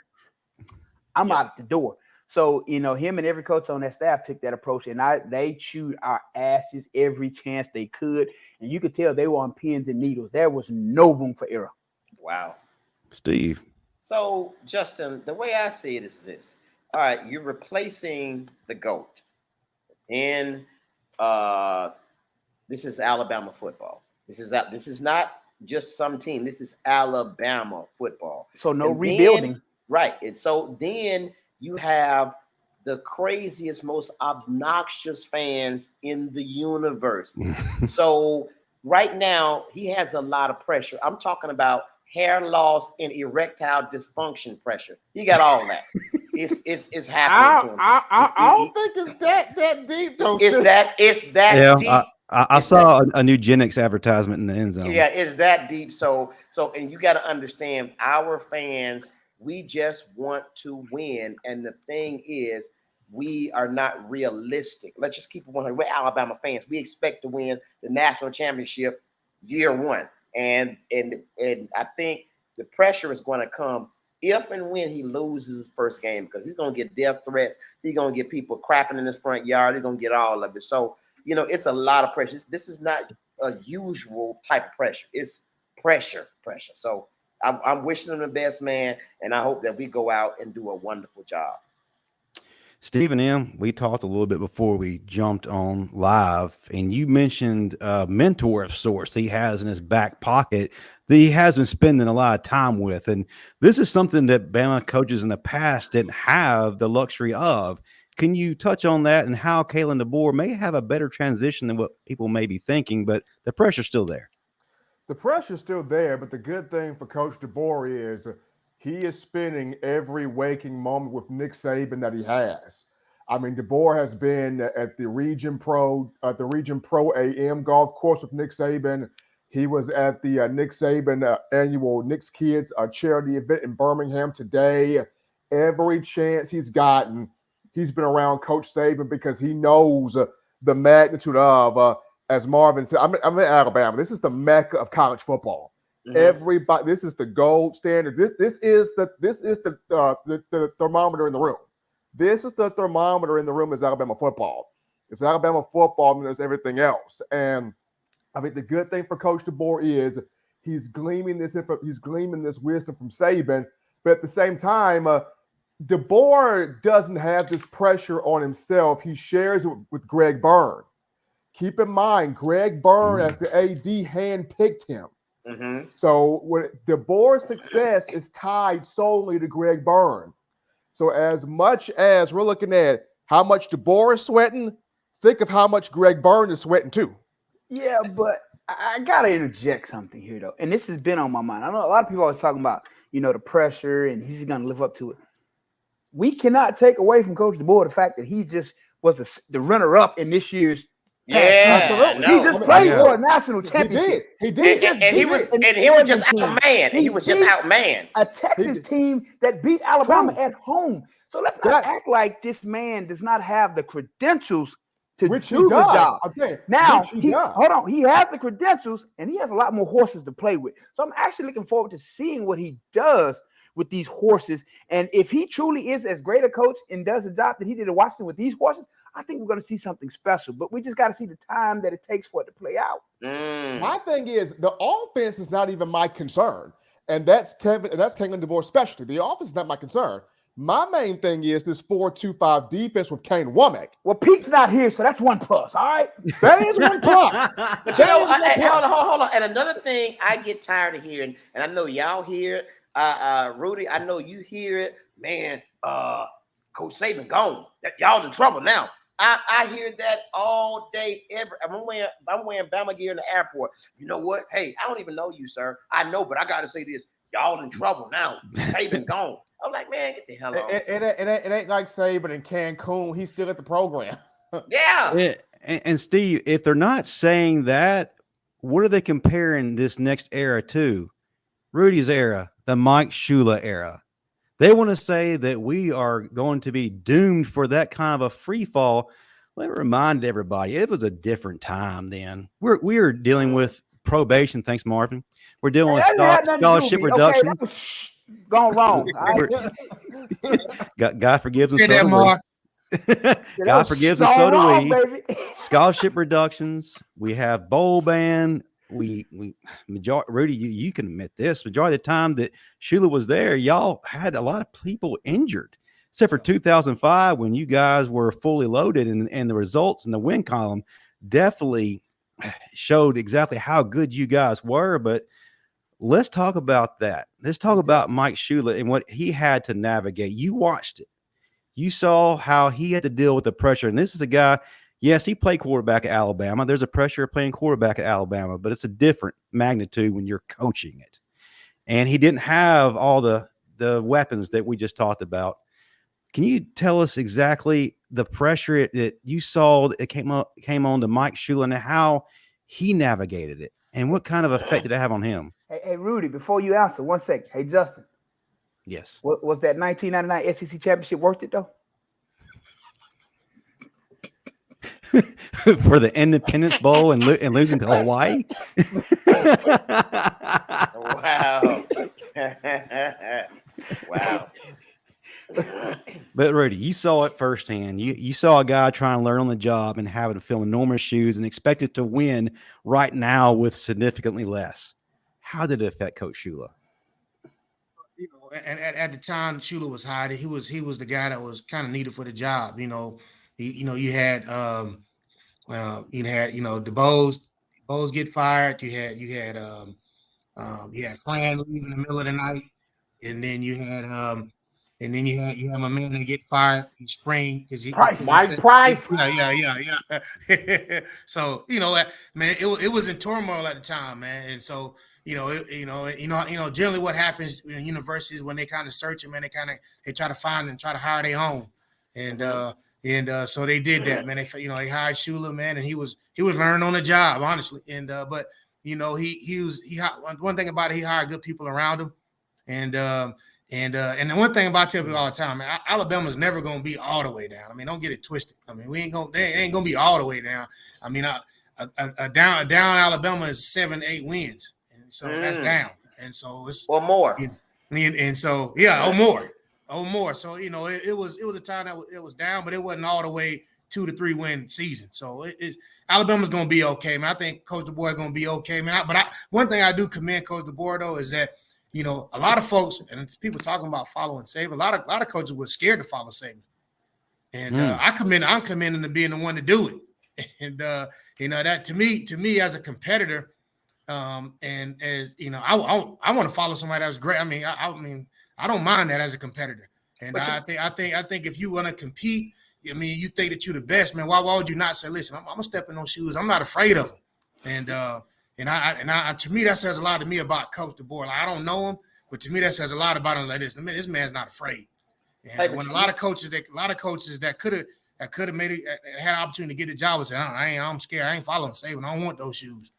I'm out the door. So, him and every coach on that staff took that approach, and they chewed our asses every chance they could. And you could tell they were on pins and needles. There was no room for error. Wow. Steve. So, Justin, the way I see it is this. All right, you're replacing the GOAT. And this is Alabama football. This is not just some team. This is Alabama football. So no rebuilding. Right. And so then you have the craziest, most obnoxious fans in the universe. So right now, he has a lot of pressure. I'm talking about hair loss and erectile dysfunction pressure. He got all that. It's happening to him. I don't think it's that deep, though. It's that deep. I saw a new Gen X advertisement in the end zone. Yeah, it's that deep. So, and you got to understand, our fans, we just want to win. And the thing is, we are not realistic. Let's just keep it 100. We're Alabama fans. We expect to win the national championship year 1. And I think the pressure is going to come if and when he loses his first game, because he's going to get death threats. He's going to get people crapping in his front yard. He's going to get all of it. So, it's a lot of pressure. This is not a usual type of pressure. It's pressure. So I'm wishing him the best, man, and I hope that we go out and do a wonderful job. Stephen M., we talked a little bit before we jumped on live, and you mentioned a mentor of sorts he has in his back pocket that he has been spending a lot of time with. And this is something that Bama coaches in the past didn't have the luxury of. Can you touch on that and how Kalen DeBoer may have a better transition than what people may be thinking, but the pressure's still there? The pressure's still there, but the good thing for Coach DeBoer is he is spending every waking moment with Nick Saban that he has. I mean, DeBoer has been at the Region Pro AM golf course with Nick Saban. He was at the Nick Saban annual Nick's Kids charity event in Birmingham today. Every chance he's gotten, he's been around Coach Saban because he knows the magnitude of, as Marvin said, I'm in Alabama. This is the mecca of college football. Mm-hmm. Everybody, this is the gold standard. This is the thermometer in the room. This is the thermometer in the room is Alabama football. It's Alabama football, and there's everything else. And I think the good thing for Coach DeBoer is he's gleaming this wisdom from Saban, but at the same time, DeBoer doesn't have this pressure on himself. He shares it with Greg Byrne. Keep in mind, Greg Byrne, as the AD, handpicked him. Mm-hmm. So DeBoer's success is tied solely to Greg Byrne. So as much as we're looking at how much DeBoer is sweating, think of how much Greg Byrne is sweating too. Yeah, but I got to interject something here, though. And this has been on my mind. I know a lot of people are talking about, the pressure and he's going to live up to it. We cannot take away from Coach DeBoer the fact that he just was the runner-up in this year's. Yeah, he just played for a national championship. He did, and he was just outmanned. He was just outmanned. A Texas team that beat Alabama at home. So let's not act like this man does not have the credentials to do the job. I'm saying, now, hold on, he has the credentials, and he has a lot more horses to play with. So I'm actually looking forward to seeing what he does with these horses. And if he truly is as great a coach and does the job that he did at Washington with these horses, I think we're going to see something special. But we just got to see the time that it takes for it to play out. My thing is, the offense is not even my concern. And that's Kalen DeBoer's specialty. The offense is not my concern. My main thing is this 4-2-5 defense with Kane Womack. Well, Pete's not here, so that's one plus. All right, that is one plus. But hold on. And another thing I get tired of hearing, and I know y'all hear it, Rudy, I know you hear it, man. Coach Saban gone. Y'all in trouble now. I hear that all day. I'm wearing Bama gear in the airport. You know what? Hey, I don't even know you, sir. I know, but I got to say this. Y'all in trouble now. Saban gone. I'm like, man, get the hell on. It ain't like Saban in Cancun. He's still at the program. Yeah. And Steve, if they're not saying that, what are they comparing this next era to? Rudy's era, the Mike Shula era. They want to say that we are going to be doomed for that kind of a free fall. Let me remind everybody, it was a different time then. We're dealing with probation. Thanks, Marvin. We're dealing with That didn't have nothing to do with scholarship me. reduction. Okay, that was gone wrong. God forgives and Say so that, do Mark. we. God forgives and so do wrong, we. baby. Scholarship reductions. We have bowl ban. We majority, Rudy, you can admit this. Majority of the time that Shula was there, y'all had a lot of people injured. Except for 2005, when you guys were fully loaded, and the results in the win column definitely showed exactly how good you guys were. But let's talk about that. Let's talk about Mike Shula and what he had to navigate. You watched it. You saw how he had to deal with the pressure. And this is a guy, yes, he played quarterback at Alabama. There's a pressure of playing quarterback at Alabama, but it's a different magnitude when you're coaching it. And he didn't have all the weapons that we just talked about. Can you tell us exactly the pressure that you saw that came on to Mike Shula and how he navigated it, and what kind of effect did it have on him? Hey, Rudy, before you answer, 1 second. Hey, Justin. Yes. Was that 1999 SEC championship worth it though? For the Independence Bowl and losing to Hawaii? Wow. Wow. But Rudy, you saw it firsthand. You saw a guy trying to learn on the job and having to fill enormous shoes and expected to win right now with significantly less. How did it affect Coach Shula? You know, and at the time Shula was hired, he was the guy that was kind of needed for the job. You had DeBoer get fired. You had Fran leave in the middle of the night, and then you had my man that get fired in spring because Mike Price. Yeah. So man, it was in turmoil at the time, man, and so generally what happens in universities when they kind of search them, man, they try to find and try to hire their own, and so they did that, man. They hired Shula, man, and he was learning on the job, honestly, and but one thing about it, he hired good people around him, and the one thing about I tell people all the time, man, Alabama's never gonna be all the way down. I mean, don't get it twisted. I mean, they ain't gonna be all the way down. I mean, a down Alabama is 7-8 wins. So that's down, and so it's or more, and so or more. So it was a time that it was down, but it wasn't all the way 2 to 3 win season. So Alabama's gonna be okay, man. I think Coach DeBoer is gonna be okay, man. But one thing I do commend Coach DeBoer though is that a lot of folks and people talking about following Saban. A lot of coaches were scared to follow Saban, and I'm commending to being the one to do it, and that to me as a competitor. And as I want to follow somebody that was great. I mean, I don't mind that as a competitor. And I think if you want to compete, I mean, you think that you're the best, man. Why would you not say, listen, I'm gonna step in those shoes. I'm not afraid of them. And to me, that says a lot to me about Coach DeBoer. Like, I don't know him, but to me, that says a lot about him. Like this man's not afraid. And when a lot of coaches that could have made it, had an opportunity to get a job, would say, I'm scared. I ain't following Saban. I don't want those shoes.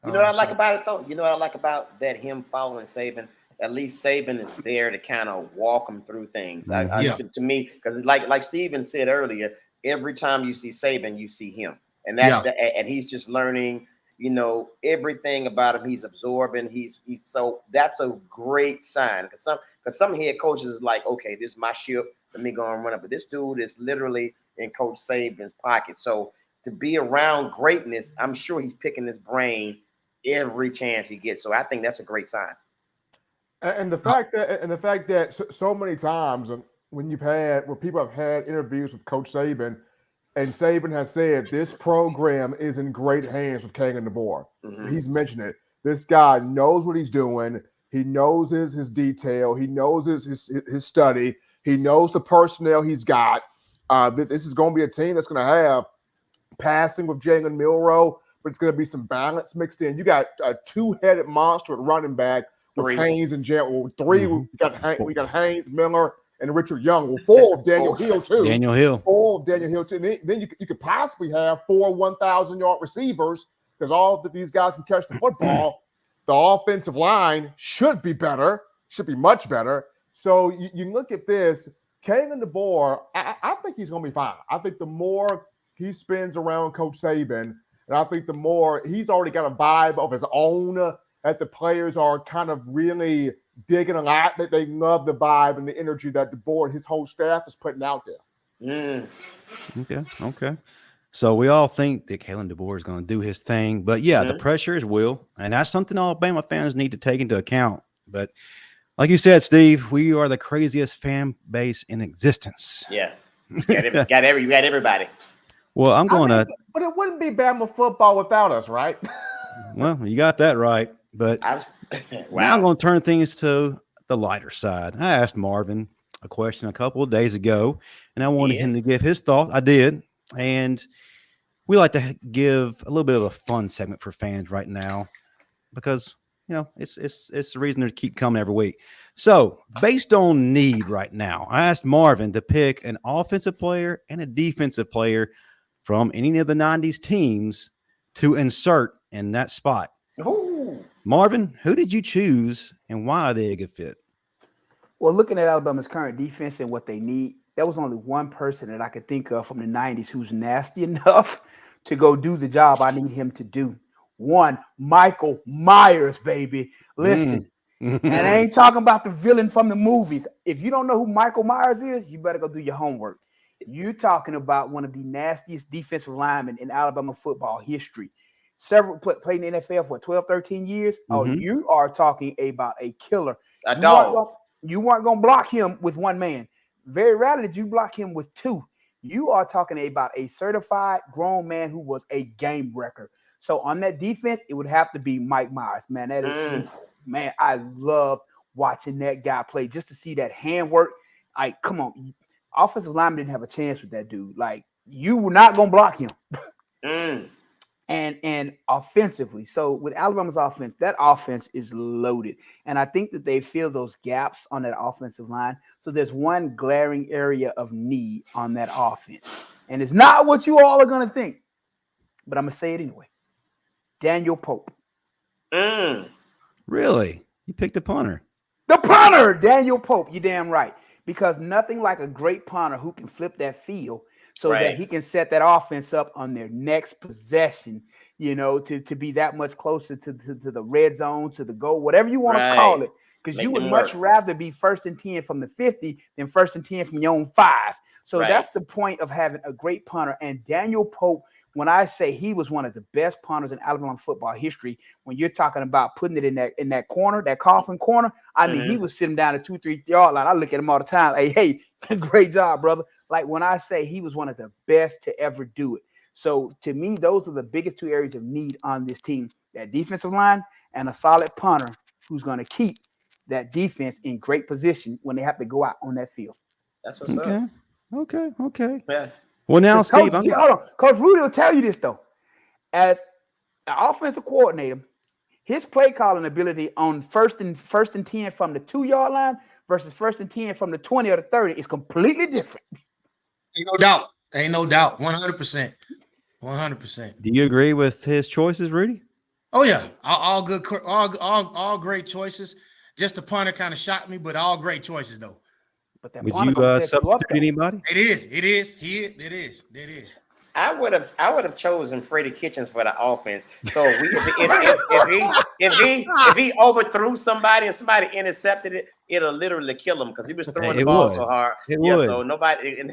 You know what I like about it, though? You know what I like about that, him following Saban? At least Saban is there to kind of walk him through things. To me, because like Steven said earlier, every time you see Saban, you see him. And and he's just learning, everything about him. He's absorbing. So that's a great sign. Because some head coaches is like, okay, this is my ship. Let me go and run up. But this dude is literally in Coach Saban's pocket. So to be around greatness, I'm sure he's picking his brain every chance he gets. So I think that's a great sign. And the fact that so many times when people have had interviews with Coach Saban, and Saban has said this program is in great hands with Kalen DeBoer. Mm-hmm. He's mentioned it. This guy knows what he's doing. He knows his detail. He knows his study. He knows the personnel he's got. This is going to be a team that's going to have passing with Jalen Milroe, but it's going to be some balance mixed in. You got a two-headed monster at running back with Haynes and three. Mm-hmm. We got Haynes, Miller, and Richard Young. Well, four of Daniel Hill too. Four of Daniel Hill too. And then you could possibly have 4 1,000-yard receivers because all of these guys can catch the football. The offensive line should be better. Should be much better. So you look at this. Kalen DeBoer, I think he's going to be fine. I think the more he spins around Coach Saban. And I think the more he's already got a vibe of his own that the players are kind of really digging a lot, that they love the vibe and the energy that DeBoer, his whole staff is putting out there. Okay. So we all think that Kalen DeBoer is going to do his thing, but yeah, the pressure is real, and that's something all Bama fans need to take into account. But like you said, Steve, we are the craziest fan base in existence. Yeah, you got everybody. Well, but it wouldn't be Bama football without us, right? Well, you got that right. But Wow. Now I'm going to turn things to the lighter side. I asked Marvin a question a couple of days ago, and I wanted him to give his thought. I did. And we like to give a little bit of a fun segment for fans right now because, it's the reason to keep coming every week. So based on need right now, I asked Marvin to pick an offensive player and a defensive player from any of the 90s teams to insert in that spot. Ooh. Marvin, who did you choose and why are they a good fit? Well, looking at Alabama's current defense and what they need, there was only one person that I could think of from the 90s who's nasty enough to go do the job I need him to do. One, Michael Myers, baby. Listen, and I ain't talking about the villain from the movies. If you don't know who Michael Myers is, you better go do your homework. You're talking about one of the nastiest defensive linemen in Alabama football history. Several played in the NFL for 12, 13 years. Oh, you are talking about a killer. A dog. You weren't going to block him with one man. Very rarely did you block him with two. You are talking about a certified grown man who was a game wrecker. So on that defense, it would have to be Mike Myers. Man, that is, man, I love watching that guy play just to see that handwork. Like, come on. Offensive lineman didn't have a chance with that dude. Like, you were not going to block him. And offensively, so with Alabama's offense, that offense is loaded. And I think that they fill those gaps on that offensive line. So there's one glaring area of need on that offense. And it's not what you all are going to think, but I'm going to say it anyway. Daniel Pope. Really? You picked a punter. The punter, Daniel Pope. You're damn right. Because nothing like a great punter who can flip that field so that he can set that offense up on their next possession, to be that much closer to the red zone, to the goal, whatever you want to call it. Because you would much rather be 1st and 10 from the 50 than 1st and 10 from your own 5. So that's the point of having a great punter. And Daniel Pope, when I say he was one of the best punters in Alabama football history, when you're talking about putting it in that corner, that coffin corner, I mean, he was sitting down at 2-3 yard line. I look at him all the time. Hey, great job, brother. Like when I say he was one of the best to ever do it. So to me, those are the biggest two areas of need on this team, that defensive line and a solid punter who's going to keep that defense in great position when they have to go out on that field. That's what's up. Okay. Yeah. Well, now, Steve, hold on. Coach Rudy will tell you this, though. As an offensive coordinator, his play calling ability on first and 10 from the 2 yard line versus 1st and 10 from the 20 or the 30 is completely different. Ain't no doubt. 100%. 100%. Do you agree with his choices, Rudy? Oh yeah, all good, all great choices. Just the punter kind of shocked me, but all great choices though. But that would you substitute anybody? It is. I would have chosen Freddie Kitchens for the offense. So if he overthrew somebody and somebody intercepted it, it'll literally kill him because he was throwing the ball so hard. So nobody.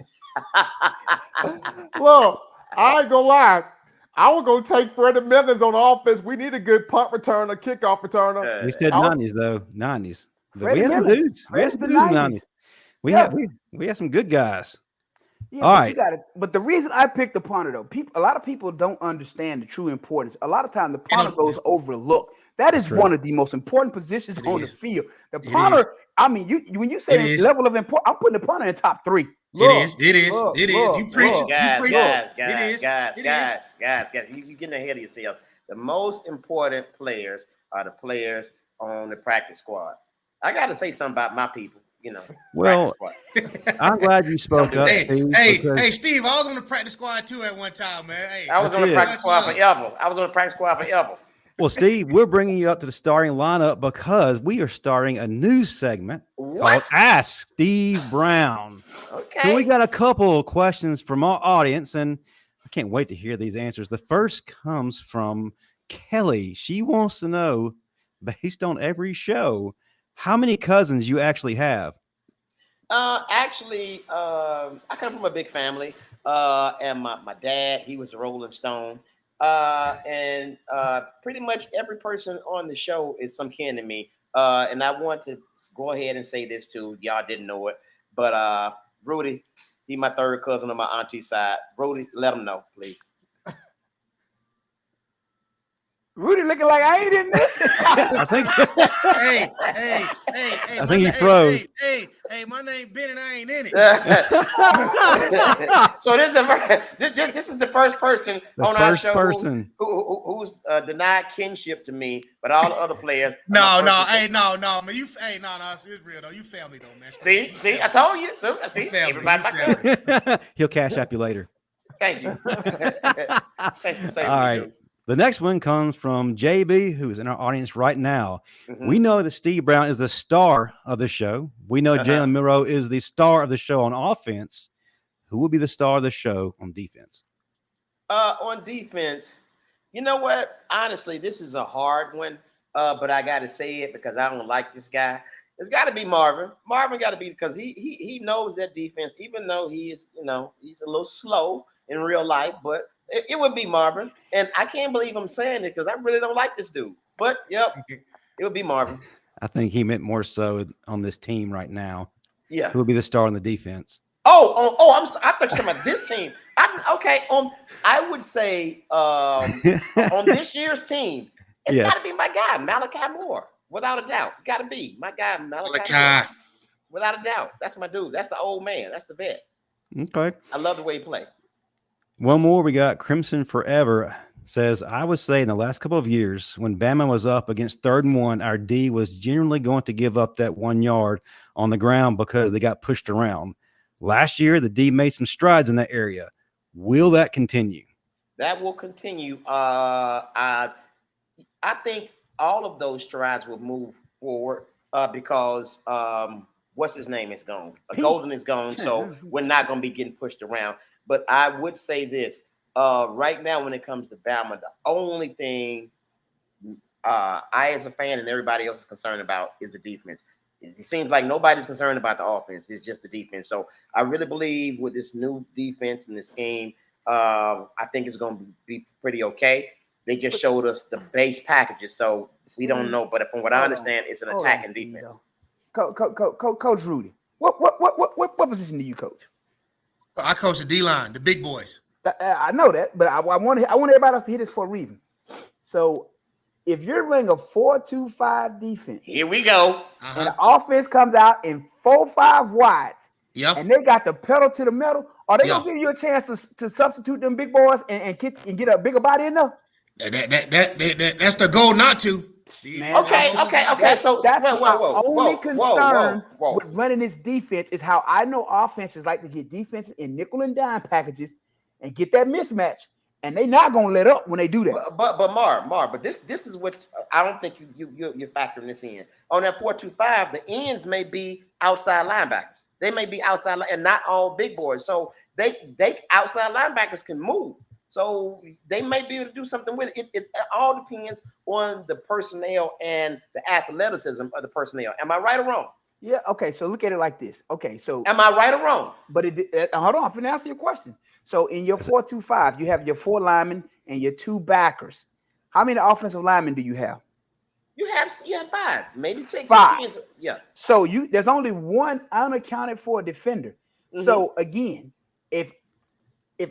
Well, I ain't gonna lie. I was gonna take Freddie Millens on offense. We need a good punt returner, kickoff returner. We said 90s though, 90s. But we had some dudes. We had some dudes in the 90s. We had some good guys. Yeah, all but right. You got it. But the reason I picked the punter, though, a lot of people don't understand the true importance. A lot of times the punter goes overlooked. That is one of the most important positions on the field. The punter, I mean, when you say level of importance, I'm putting the punter in top 3. It is. You preach it. Guys, you're getting ahead of yourself. The most important players are the players on the practice squad. I got to say something about my people. Well, I'm glad you spoke up. Hey, Steve, I was on the practice squad too at one time, man. Hey, I was on the practice squad forever. Well, Steve, we're bringing you up to the starting lineup because we are starting a new segment called Ask Steve Brown. Okay. So we got a couple of questions from our audience, and can't wait to hear these answers. The first comes from Kelly. She wants to know, based on every show, how many cousins you actually have. Actually, I come from a big family. And my dad, he was a Rolling Stone. And pretty much every person on the show is some kin to me. And I want to go ahead and say this too. Y'all didn't know it, but Rudy, he my third cousin on my auntie's side. Rudy, let him know, please. Rudy looking like I ain't in this. I think. Hey, I think he froze. Hey, my name Ben and I ain't in it. So this is the first person on our show who's denied kinship to me, but all the other players. No, man. It's real though. You family though, man. See, I told you. So, see, everybody. He'll cash app you later. Thank you. Thank you. All right. The next one comes from JB, who's in our audience right now. Mm-hmm. We know that Steve Brown is the star of the show. We know Jalen Milroe is the star of the show on offense. Who will be the star of the show on defense? On defense, you know what? Honestly, this is a hard one, but I got to say it because I don't like this guy. It's got to be Marvin. Marvin got to be because he knows that defense, even though he is, he's a little slow in real life, but it would be Marvin. And I can't believe I'm saying it because I really don't like this dude. But, yep, it would be Marvin. I think he meant more so on this team right now. Yeah. Who would be the star on the defense? I thought you were talking about this team. I would say on this year's team, it's got to be my guy, Malachi Moore, without a doubt. It's got to be my guy, Malachi Moore. Without a doubt. That's my dude. That's the old man. That's the vet. Okay. I love the way he plays. One more, we got Crimson Forever says, I would say in the last couple of years when Bama was up against 3rd and 1, our D was generally going to give up that 1 yard on the ground because they got pushed around. Last year, the D made some strides in that area. Will that continue? That will continue. I think all of those strides will move forward because what's his name is gone. Golden is gone, so we're not going to be getting pushed around. But I would say this, right now when it comes to Bama, the only thing I as a fan and everybody else is concerned about is the defense. It seems like nobody's concerned about the offense. It's just the defense. So I really believe with this new defense and this game, I think it's going to be pretty okay. They just showed us the base packages, so we don't know. But from what I understand, it's an attacking defense. Coach Rudy, what position do you coach? I coach the D-line, the big boys. I know that, but I want everybody else to hear this for a reason. So if you're running a 4-2-5 defense, here we go. And the offense comes out in 4-5 wides, and they got the pedal to the metal, are they gonna give you a chance to substitute them big boys and get a bigger body in there? That's the goal not to. Man, okay. So that's my only concern with running this defense is how I know offenses like to get defenses in nickel and dime packages and get that mismatch, and they're not gonna let up when they do that. But Mar, this is what I don't think you're factoring this in. On that 4-2-5, the ends may be outside linebackers. They may be outside and not all big boys. So they outside linebackers can move. So they may be able to do something with it. It all depends on the personnel and the athleticism of the personnel. Am I right or wrong? Yeah. Okay. So look at it like this. Okay. So am I right or wrong? But hold on. I'm finna answer your question. So in your 4-2-5, you have your 4 linemen and your 2 backers. How many offensive linemen do you have? You have 5, maybe 6. 5. Yeah. So there's only one unaccounted for defender. Mm-hmm. So again, if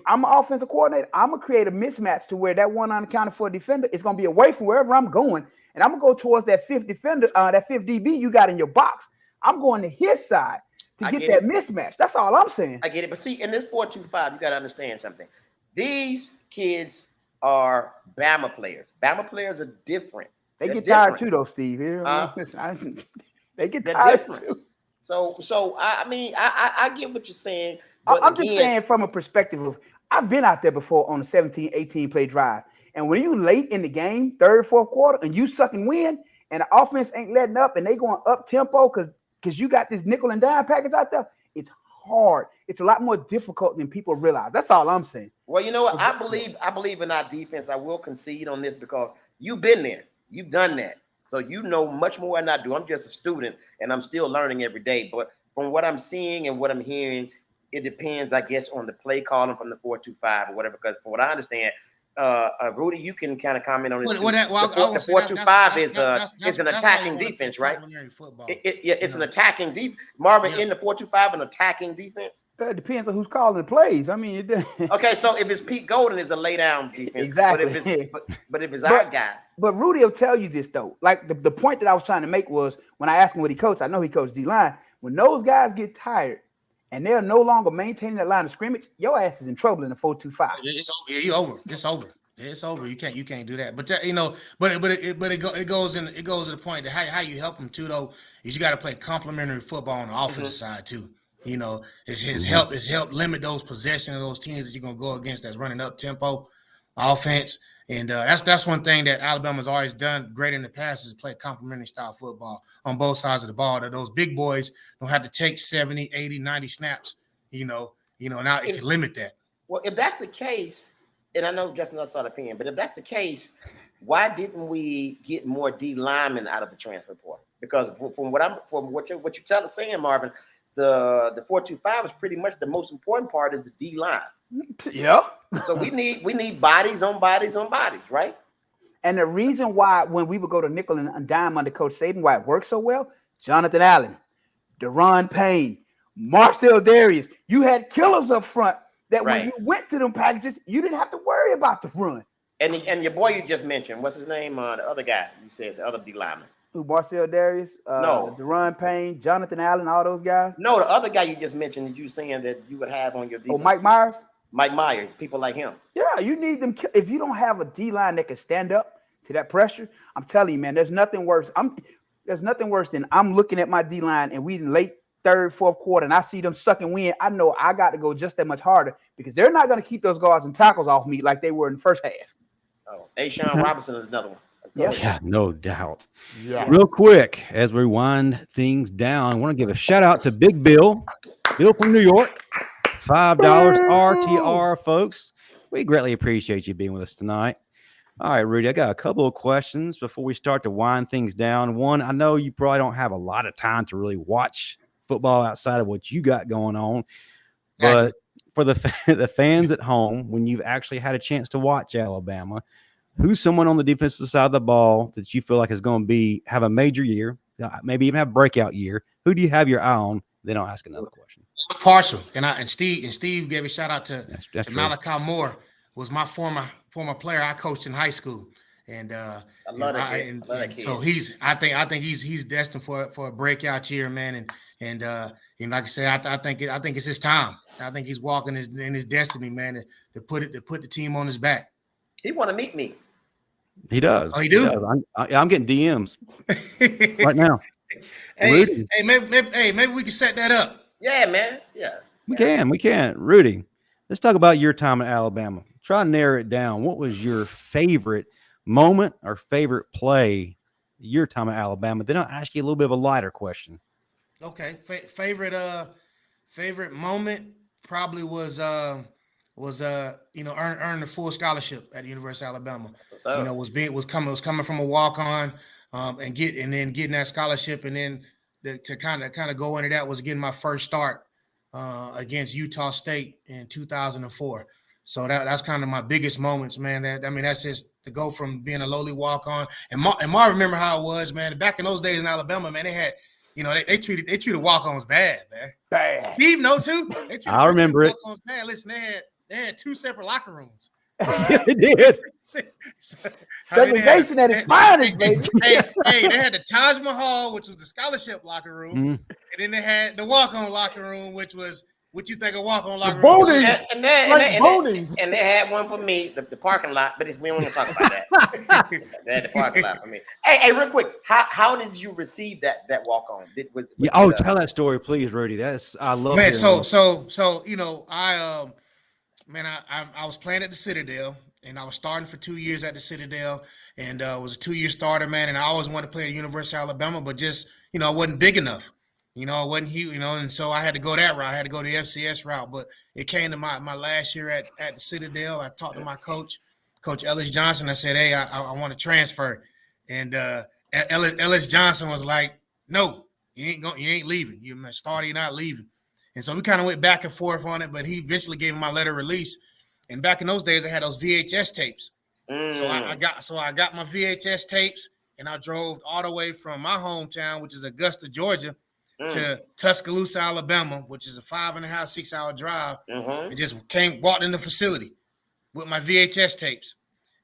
I'm an offensive coordinator, I'm going to create a mismatch to where that one unaccounted for defender is going to be away from wherever I'm going. And I'm going to go towards that 5th defender, that 5th DB you got in your box. I'm going to his side to get that mismatch. That's all I'm saying. I get it. But see, in this 4-2-5, you got to understand something. These kids are Bama players. Bama players are different. They get tired too, though, Steve. They get tired too. So I get what you're saying. I'm just saying from a perspective of I've been out there before on a 17, 18 play drive. And when you late in the game, 3rd, 4th quarter, and you sucking wind, and the offense ain't letting up and they going up tempo because you got this nickel and dime package out there, it's hard. It's a lot more difficult than people realize. That's all I'm saying. Well, you know what? I believe in our defense. I will concede on this because you've been there. You've done that. So you know much more than I do. I'm just a student, and I'm still learning every day. But from what I'm seeing and what I'm hearing, it depends, I guess, on the play calling from the 4-2-5 or whatever. Because from what I understand, Rudy, you can kind of comment on this. The 4-2-5 is an attacking defense, right? It's an attacking defense. Marvin, in the 4-2-5, an attacking defense. It depends on who's calling the plays. I mean, okay, so if it's Pete Golden, it's a lay down defense. Exactly. But if it's our guy. But Rudy will tell you this though. Like the point that I was trying to make was when I asked him what he coached, I know he coached D-line. When those guys get tired and they're no longer maintaining that line of scrimmage, your ass is in trouble in the 4-2-5. It's over. You're over. It's over. It's over. You can't do that. But you know, it goes to the point that how you help them too though is you got to play complementary football on the offensive side too. You know, it's help limit those possession of those teams that you're gonna go against that's running up tempo offense. And that's one thing that Alabama's always done great in the past is play complementary style football on both sides of the ball. That those big boys don't have to take 70, 80, 90 snaps. You know, now it can limit that. Well, if that's the case, and I know Justin else saw the opinion, but if that's the case, why didn't we get more D linemen out of the transfer portal? Because from what you're saying, Marvin, the 4-2-5 is pretty much the most important part is the D line. Yeah. So we need bodies on bodies on bodies, right? And the reason why when we would go to nickel and dime under Coach Saban, why it worked so well, Jonathan Allen, Deron Payne, Marcel Darius, you had killers up front that when you went to them packages, you didn't have to worry about the run. And your boy you just mentioned, what's his name? The other guy you said, the other D lineman. Who, Marcel Darius? No. Deron Payne, Jonathan Allen, all those guys? No, the other guy you just mentioned that you saying that you would have on your defense. Oh, Mike Myers? Mike Myers, people like him. Yeah, you need them. If you don't have a D-line that can stand up to that pressure, I'm telling you, man, there's nothing worse. There's nothing worse than I'm looking at my D-line and we in late third, fourth quarter, and I see them sucking wind. I know I got to go just that much harder because they're not going to keep those guards and tackles off me like they were in the first half. Oh, Sean Robinson is another one. Yeah, no doubt. Yeah. Real quick, as we wind things down, I want to give a shout out to Big Bill from New York. $5 RTR, folks. We greatly appreciate you being with us tonight. All right, Rudy, I got a couple of questions before we start to wind things down. One, I know you probably don't have a lot of time to really watch football outside of what you got going on, but for the fans at home, when you've actually had a chance to watch Alabama, who's someone on the defensive side of the ball that you feel like is going to have a major year, maybe even have a breakout year? Who do you have your eye on? Then I'll ask another question. Partial, and Steve gave a shout out to Malachi Moore, was my former player I coached in high school, and I love that kid. So I think he's destined for a breakout year, man, and like I said, I think it's his time. I think he's walking in his destiny, man, to put the team on his back. He want to meet me. He does. Oh, he do? I'm getting DMs right now. Hey, maybe we can set that up. Yeah, man. Yeah. We can. Rudy, let's talk about your time at Alabama. Try to narrow it down. What was your favorite moment or favorite play your time at Alabama? Then I'll ask you a little bit of a lighter question. Okay. Favorite moment probably was earning a full scholarship at the University of Alabama. Was coming from a walk-on and getting that scholarship, and then to kind of go into that was getting my first start against Utah State in 2004. So that's kind of my biggest moments, man. That's just to go from being a lowly walk-on. And Marv, remember how it was, man. Back in those days in Alabama, man, they had, they treated walk-ons bad, man. Bad. Steve, no, too. I remember it. Walk-ons bad. Listen, they had two separate locker rooms. Yeah, they did. Segregation at its finest, baby. Hey, they had the Taj Mahal, which was the scholarship locker room, and then they had the walk-on locker room, which was what you think a walk-on locker room. And they had one for me, the parking lot, but we don't want to talk about that. They had the parking lot for me. Hey, real quick, how did you receive that walk-on? Tell that story, please, Rudy. I love it. Man, I was playing at the Citadel, and I was starting for 2 years at the Citadel, and was a 2-year starter, man. And I always wanted to play at the University of Alabama, but just I wasn't big enough. You know, it wasn't huge, you know, and so I had to go that route. I had to go the FCS route. But it came to my last year at the Citadel. I talked to my coach, Coach Ellis Johnson. I said, hey, I want to transfer. And Ellis Johnson was like, no, you ain't leaving. You're a starter, you're not leaving. And so we kind of went back and forth on it, but he eventually gave me my letter of release. And back in those days, I had those VHS tapes. So I got my VHS tapes, and I drove all the way from my hometown, which is Augusta, Georgia, to Tuscaloosa, Alabama, which is a 5.5, 6 hour drive, and just walked in the facility with my VHS tapes.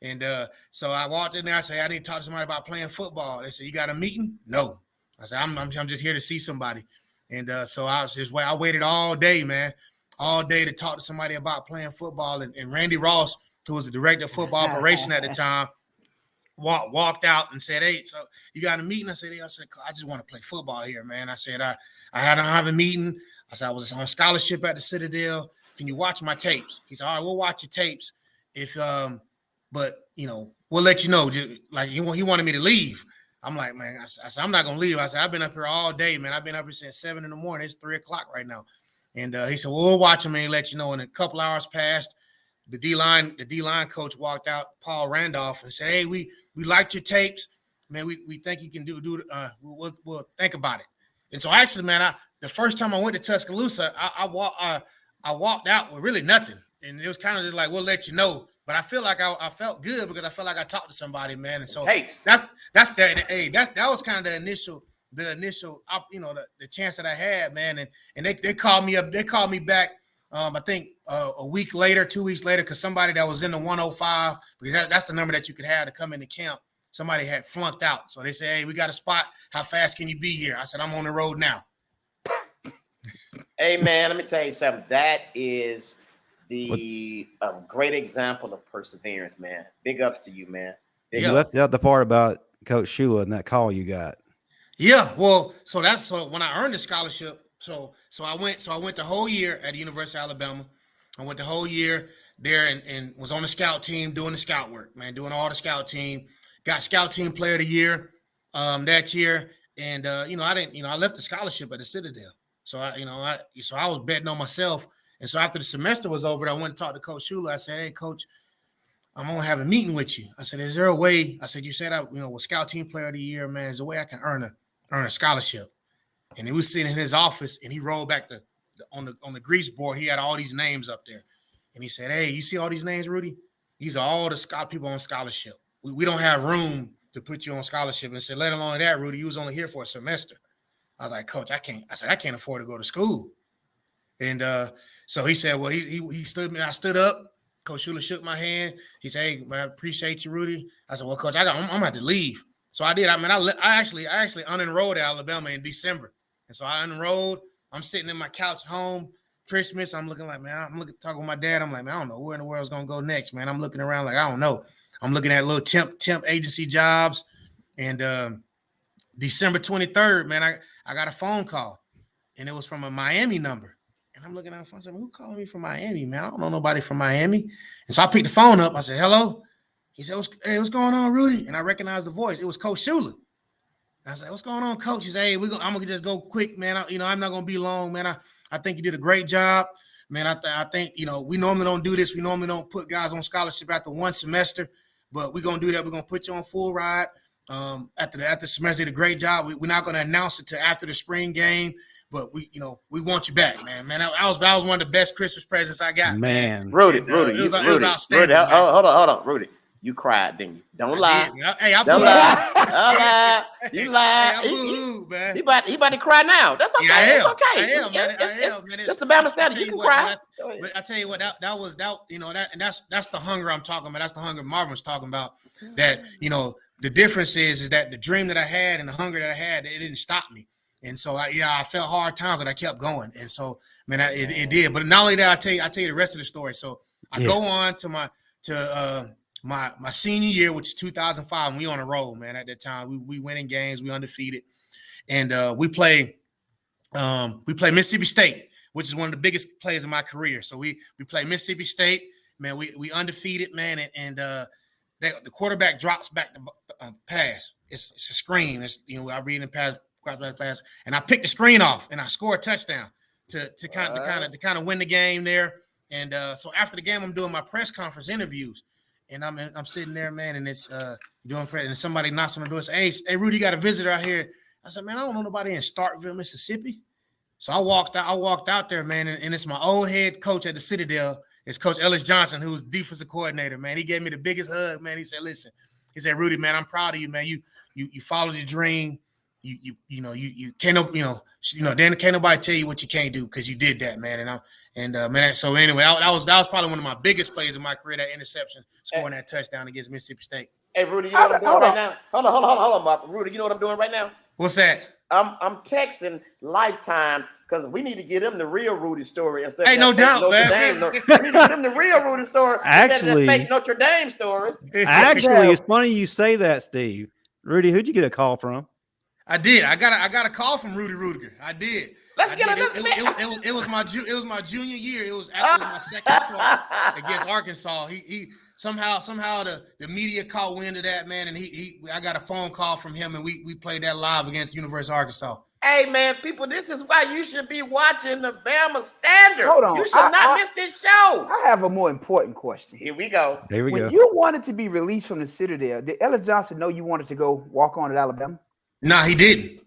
And so I walked in there. I said, I need to talk to somebody about playing football. They said, you got a meeting? No. I said, I'm just here to see somebody. And so I waited all day, man, all day to talk to somebody about playing football. And Randy Ross, who was the director of football operation at the time, walked out and said, hey, so you got a meeting? I said, I just want to play football here, man. I said, I had to have a meeting. I said, I was on scholarship at the Citadel. Can you watch my tapes? He said, all right, we'll watch your tapes. But, you know, we'll let you know. Like, he wanted me to leave. I'm like, man, I said, I'm not going to leave. I said, I've been up here all day, man. I've been up here since 7 in the morning. It's 3 o'clock right now. And he said, well, we'll watch him and let you know. And a couple hours passed. The D-line coach walked out, Paul Randolph, and said, hey, we liked your tapes. Man, we think you can do it. We'll think about it. And so actually, man, the first time I went to Tuscaloosa, I walked out with really nothing. And it was kind of just like, we'll let you know. But I feel like I felt good because I felt like I talked to somebody, man. And so tapes. that was kind of the initial, you know, the chance that I had, man. And they called me up. They called me back. I think a week later, 2 weeks later, because somebody that was in the 105, because that's the number that you could have to come into camp. Somebody had flunked out. So they said, hey, we got a spot. How fast can you be here? I said, I'm on the road now. Hey, man, let me tell you something. That is a great example of perseverance, man. Big ups to you, man. You left out the part about Coach Shula and that call you got. Yeah, well, so when I earned the scholarship, so I went the whole year at the University of Alabama. I went the whole year there and was on the scout team doing the scout work, man, doing all the scout team. Got scout team player of the year that year, and I left the scholarship at the Citadel. So I was betting on myself. And so after the semester was over, I went and talked to Coach Shula. I said, hey, Coach, I'm gonna have a meeting with you. I said, is there a way? I said, you said I was scout team player of the year, man. Is there a way I can earn a scholarship? And he was sitting in his office, and he rolled back on the grease board. He had all these names up there, and he said, "Hey, you see all these names, Rudy? These are all the scout people on scholarship. We don't have room to put you on scholarship." And said, "Let alone that, Rudy, you was only here for a semester." I was like, "Coach, I can't." I said, "I can't afford to go to school." And so he said, "Well, he stood me. I stood up. Coach Shula shook my hand. He said, "Hey, man, I appreciate you, Rudy." I said, "Well, Coach, I'm gonna have to leave." So I did. I mean, I actually unenrolled at Alabama in December. And so I unenrolled. I'm sitting in my couch home, Christmas. I'm looking like, man, talking with my dad. I'm like, man, I don't know where in the world's going to go next, man. I'm looking around like, I don't know. I'm looking at little temp agency jobs. And December 23rd, man, I got a phone call. And it was from a Miami number. And I'm looking at the phone. I said, who called me from Miami, man? I don't know nobody from Miami. And so I picked the phone up. I said, hello. He said, hey, what's going on, Rudy? And I recognized the voice. It was Coach Shula. I said, what's going on, Coach? He said, hey, I'm going to just go quick, man. I'm not going to be long, man. I think you did a great job. Man, I think, we normally don't do this. We normally don't put guys on scholarship after one semester, but we're going to do that. We're going to put you on full ride. After the semester, you did a great job. We're not going to announce it till after the spring game, but we want you back, man. Man, that was one of the best Christmas presents I got, man. Rudy, it was outstanding. Rudy, hold on, Rudy. You cried, didn't you? Don't lie. Hey, don't lie. Don't lie. You lied. Man. He about to cry now. That's okay. Yeah, It's okay. I am, man. That's the Bama Standard. You can cry. But I tell you what, that was and that's the hunger I'm talking about. That's the hunger Marvin was talking about. That the difference is that the dream that I had and the hunger that I had, it didn't stop me. And so I felt hard times, but I kept going. And so, man, it did. But not only that, I tell you the rest of the story. So I go on to my senior year, which is 2005, and we on a roll, man. At that time, we winning games, we undefeated, and we play Mississippi State, which is one of the biggest plays in my career. So we play Mississippi State, man. We undefeated, man, and the quarterback drops back the pass. It's a screen. I read in pass. quarterback pass, and I picked the screen off and I scored a touchdown to kind of win the game there. And so after the game, I'm doing my press conference interviews, and I'm sitting there, man, and it's doing press, and somebody knocks on the door and says, hey, Rudy, you got a visitor out here. I said, man, I don't know nobody in Starkville, Mississippi. So I walked out there, man, and it's my old head coach at the Citadel. It's Coach Ellis Johnson, who's defensive coordinator, man. He gave me the biggest hug, man. He said, listen, he said, Rudy, man, I'm proud of you, man. You followed your dream. You can't, then can't nobody tell you what you can't do because you did that, man. Man, so anyway, that was probably one of my biggest plays in my career, that interception, scoring that touchdown against Mississippi State. Hey, Rudy, you know what I'm doing right now? Hold on, Mark. Rudy, you know what I'm doing right now? What's that? I'm texting Lifetime because we need to get them the real Rudy story instead. Hey, no doubt, man. We need to get them the real Rudy story. Actually, fake Notre Dame story. Actually, it's funny you say that, Steve. Rudy, who'd you get a call from? I did. I got a call from Rudy Rudiger. I did. It was my junior year. It was after my second start against Arkansas. He somehow the media caught wind of that, man, and I got a phone call from him, and we played that live against University of Arkansas. Hey, man, people, this is why you should be watching the Bama Standard. Hold on. You should not miss this show. I have a more important question. Here we go. When you wanted to be released from the Citadel, did Ellis Johnson know you wanted to go walk on at Alabama? No, he didn't.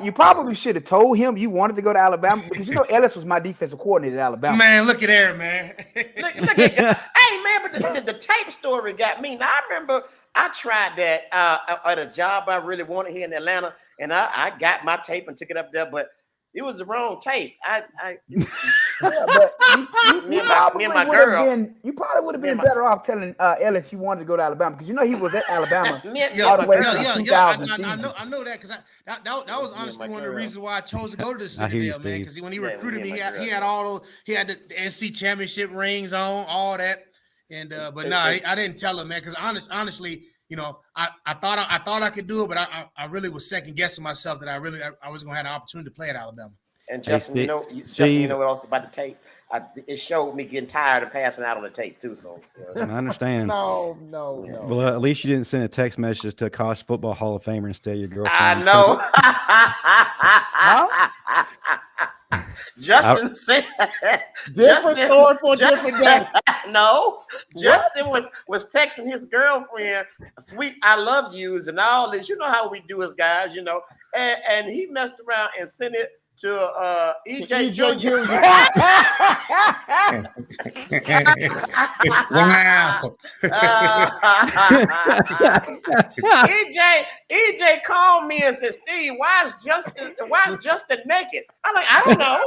You probably should have told him you wanted to go to Alabama because Ellis was my defensive coordinator at Alabama. Man, look at there, man. look at, hey, man, but the tape story got me. Now, I remember I tried that at a job I really wanted here in Atlanta, and I got my tape and took it up there, but it was the wrong tape. You probably would have been better off telling Ellis you wanted to go to Alabama because he was at Alabama all the way to 2000. I know that because that was honestly one of the reasons why I chose to go to the Citadel, man. Because when he recruited me, he had all those, he had the SC championship rings on, all that, and but no, I didn't tell him, man, because honestly. I thought I could do it, but I really was second guessing myself that I was going to have the opportunity to play at Alabama. And Justin, you know what else about the tape? It showed me getting tired of passing out on the tape too. So I understand. No. Well, at least you didn't send a text message to a college football Hall of Famer instead of your girlfriend. I know. Justin said different story for a different day. No, Justin was texting his girlfriend, "Sweet, I love yous," and all this. You know how we do as guys, and he messed around and sent it to EJ Jr. Wow. EJ called me and said, "Steve, why is Justin naked?" I'm like, I don't know.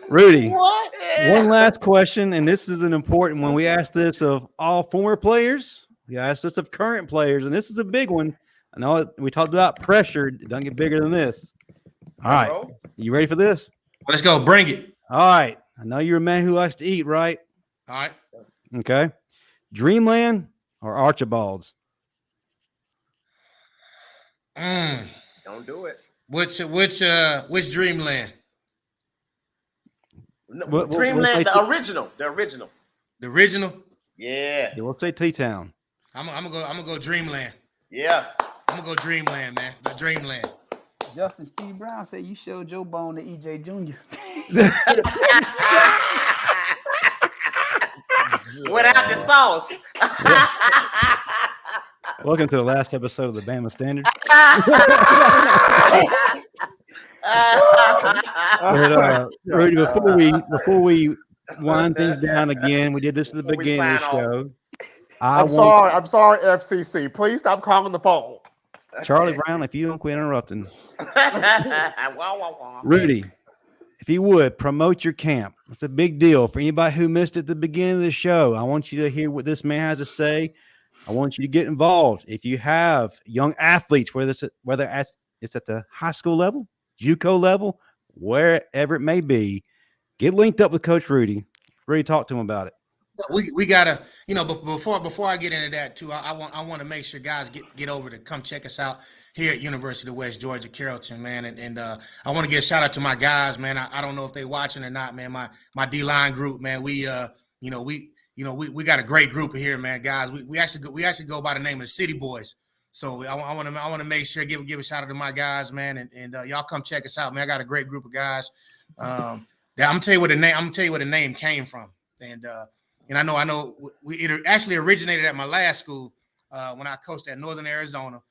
Rudy, What? One last question, and this is an important one. We asked this of all former players. We asked this of current players, and this is a big one. I know we talked about pressure. It doesn't get bigger than this. All right. You ready for this? Let's go. Bring it. All right. I know you're a man who likes to eat, right? All right. Okay. Dreamland or Archibald's? Don't do it. Which Dreamland? No, Dreamland, the original. The original? Yeah. We'll say T-Town. I'm gonna go Dreamland. Yeah. I'm gonna go Dreamland, man. The Dreamland. Justin Steve Brown said you showed your bone to EJ Jr. Without the sauce. Welcome to the last episode of the Bama Standard. Rudy, before we wind things down again, we did this at the beginning of the show. I'm sorry, FCC. Please stop calling the phone. Charlie Brown, if you don't quit interrupting. Rudy, if you would, promote your camp. It's a big deal. For anybody who missed it at the beginning of the show, I want you to hear what this man has to say. I want you to get involved. If you have young athletes, whether it's at the high school level, JUCO level, wherever it may be, get linked up with Coach Rudy. Rudy, talk to him about it. We gotta, before I get into that too, I want to make sure guys get over to come check us out here at University of West Georgia, Carrollton, man. And I want to give a shout out to my guys, man. I don't know if they watching or not, man. My D-line group, man. We got a great group here, man, guys. We actually go by the name of the City Boys. So I want to make sure give a shout out to my guys, man, and y'all come check us out, man. I got a great group of guys. That I'm gonna tell you where the name came from, and I know it actually originated at my last school when I coached at Northern Arizona.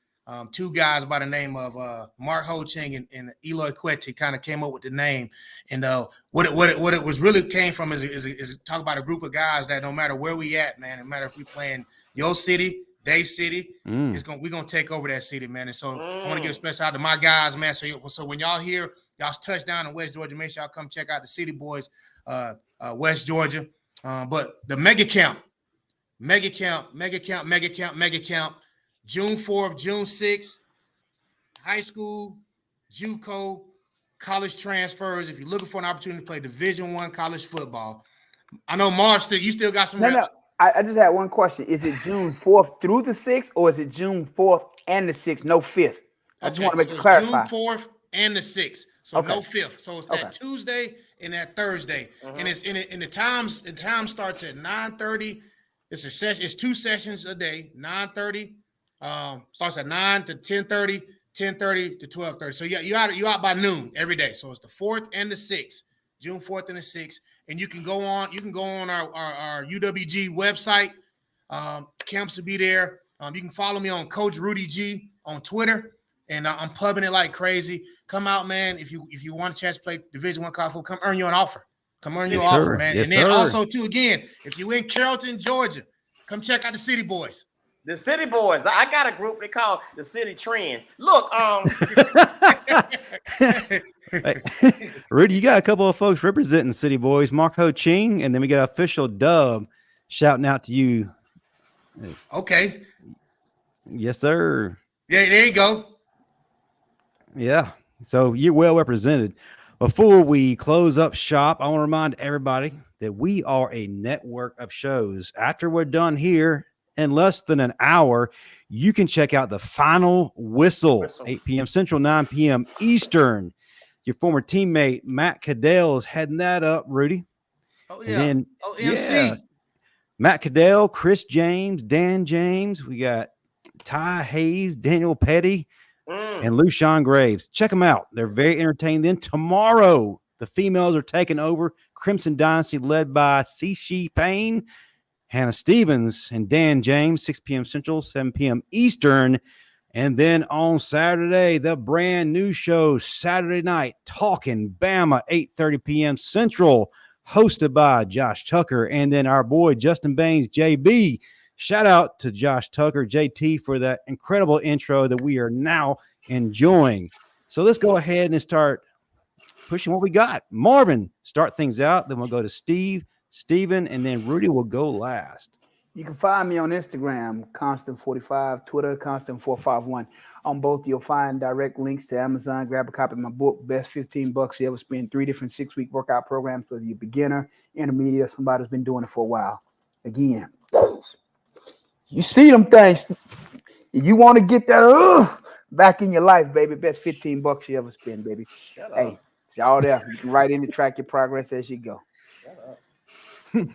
Two guys by the name of Mark Ho Ching and Eloy Quetty kind of came up with the name, and what it was really came from is talk about a group of guys that no matter where we at, man, no matter if we playing your city, Day City, we're gonna take over that city, man. And so I want to give a special out to my guys, man. So when y'all hear y'all's touchdown in West Georgia, make sure y'all come check out the City Boys, West Georgia. But the mega camp, June 4th, June 6th, high school, JUCO, college transfers. If you're looking for an opportunity to play Division I college football, I know Marv you still got some reps. No. I just had one question. Is it June 4th through the 6th, or is it June 4th and the 6th, no 5th? I just want to make it clarify. June 4th and the 6th, so no 5th. So it's that Tuesday and that Thursday, and it's in the times. The time starts at 9:30. It's a session. It's 2 sessions a day. 9:30 starts at 9 to 10:30, 10:30 to 12:30. So you out by noon every day. So it's the 4th and the 6th, June 4th and the 6th. And you can go on our UWG website. Camps will be there. You can follow me on Coach Rudy G on Twitter, and I'm pubbing it like crazy. Come out, man. If you want a chance to play Division I college football, come earn you an offer. Come earn your offer, man. Yes, and then also too, again, if you're in Carrollton, Georgia, come check out the City Boys. The City Boys. I got a group they call the City Trends. Look, Rudy, you got a couple of folks representing City Boys, Mark Ho Ching, and then we got official Dub shouting out to you. Okay. Yes, sir. Yeah, there you go. Yeah. So you're well represented. Before we close up shop, I want to remind everybody that we are a network of shows. After we're done here, in less than an hour, you can check out the Final Whistle, 8 p.m. Central, 9 p.m. Eastern. Your former teammate, Matt Cadell, is heading that up, Rudy. Oh, yeah. And then, MC. Yeah, Matt Cadell, Chris James, Dan James. We got Ty Hayes, Daniel Petty, and Lushawn Graves. Check them out. They're very entertaining. Then tomorrow, the females are taking over. Crimson Dynasty led by Cece Payne, Hannah Stevens, and Dan James, 6 p.m. Central, 7 p.m. Eastern. And then on Saturday, the brand new show, Saturday Night Talking Bama, 8:30 p.m. Central, hosted by Josh Tucker. And then our boy, Justin Baines, JB. Shout out to Josh Tucker, JT, for that incredible intro that we are now enjoying. So let's go ahead and start pushing what we got. Marvin, start things out. Then we'll go to Steve, Steven, and then Rudy will go last. You can find me on Instagram, Constant45, Twitter, Constant451. On both, you'll find direct links to Amazon. Grab a copy of my book, Best $15 You Ever Spend, 3 different 6-week workout programs for the beginner, intermediate, somebody who's been doing it for a while. Again, you see them things. You want to get that back in your life, baby. Best $15 you ever spend, baby. Hey, it's all there. You can write in to track your progress as you go. Oh,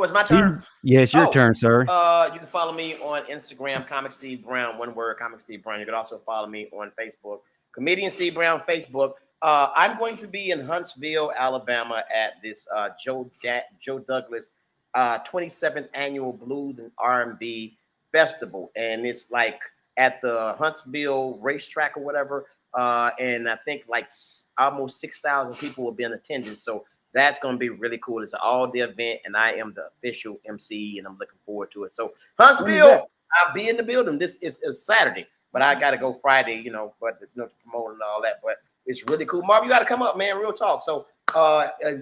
it's my turn. Yeah, it's your turn, sir. You can follow me on Instagram, Comic Steve Brown, one word, Comic Steve Brown. You can also follow me on Facebook, Comedian Steve Brown Facebook. I'm going to be in Huntsville, Alabama at this Joe Douglas 27th annual Blues and R&B Festival, and it's like at the Huntsville racetrack or whatever. And I think like almost 6,000 people will be in attendance. So that's going to be really cool. It's an all-day event, and I am the official MC, and I'm looking forward to it. So Huntsville, I'll be in the building. This is Saturday, but I got to go Friday, but to promote and all that. But it's really cool. Marv, you got to come up, man. Real talk. So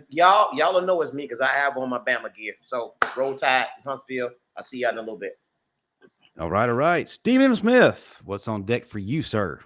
y'all will know it's me because I have on my Bama gear. So Roll Tide, Huntsville. I'll see y'all in a little bit. All right. Stephen Smith, what's on deck for you, sir?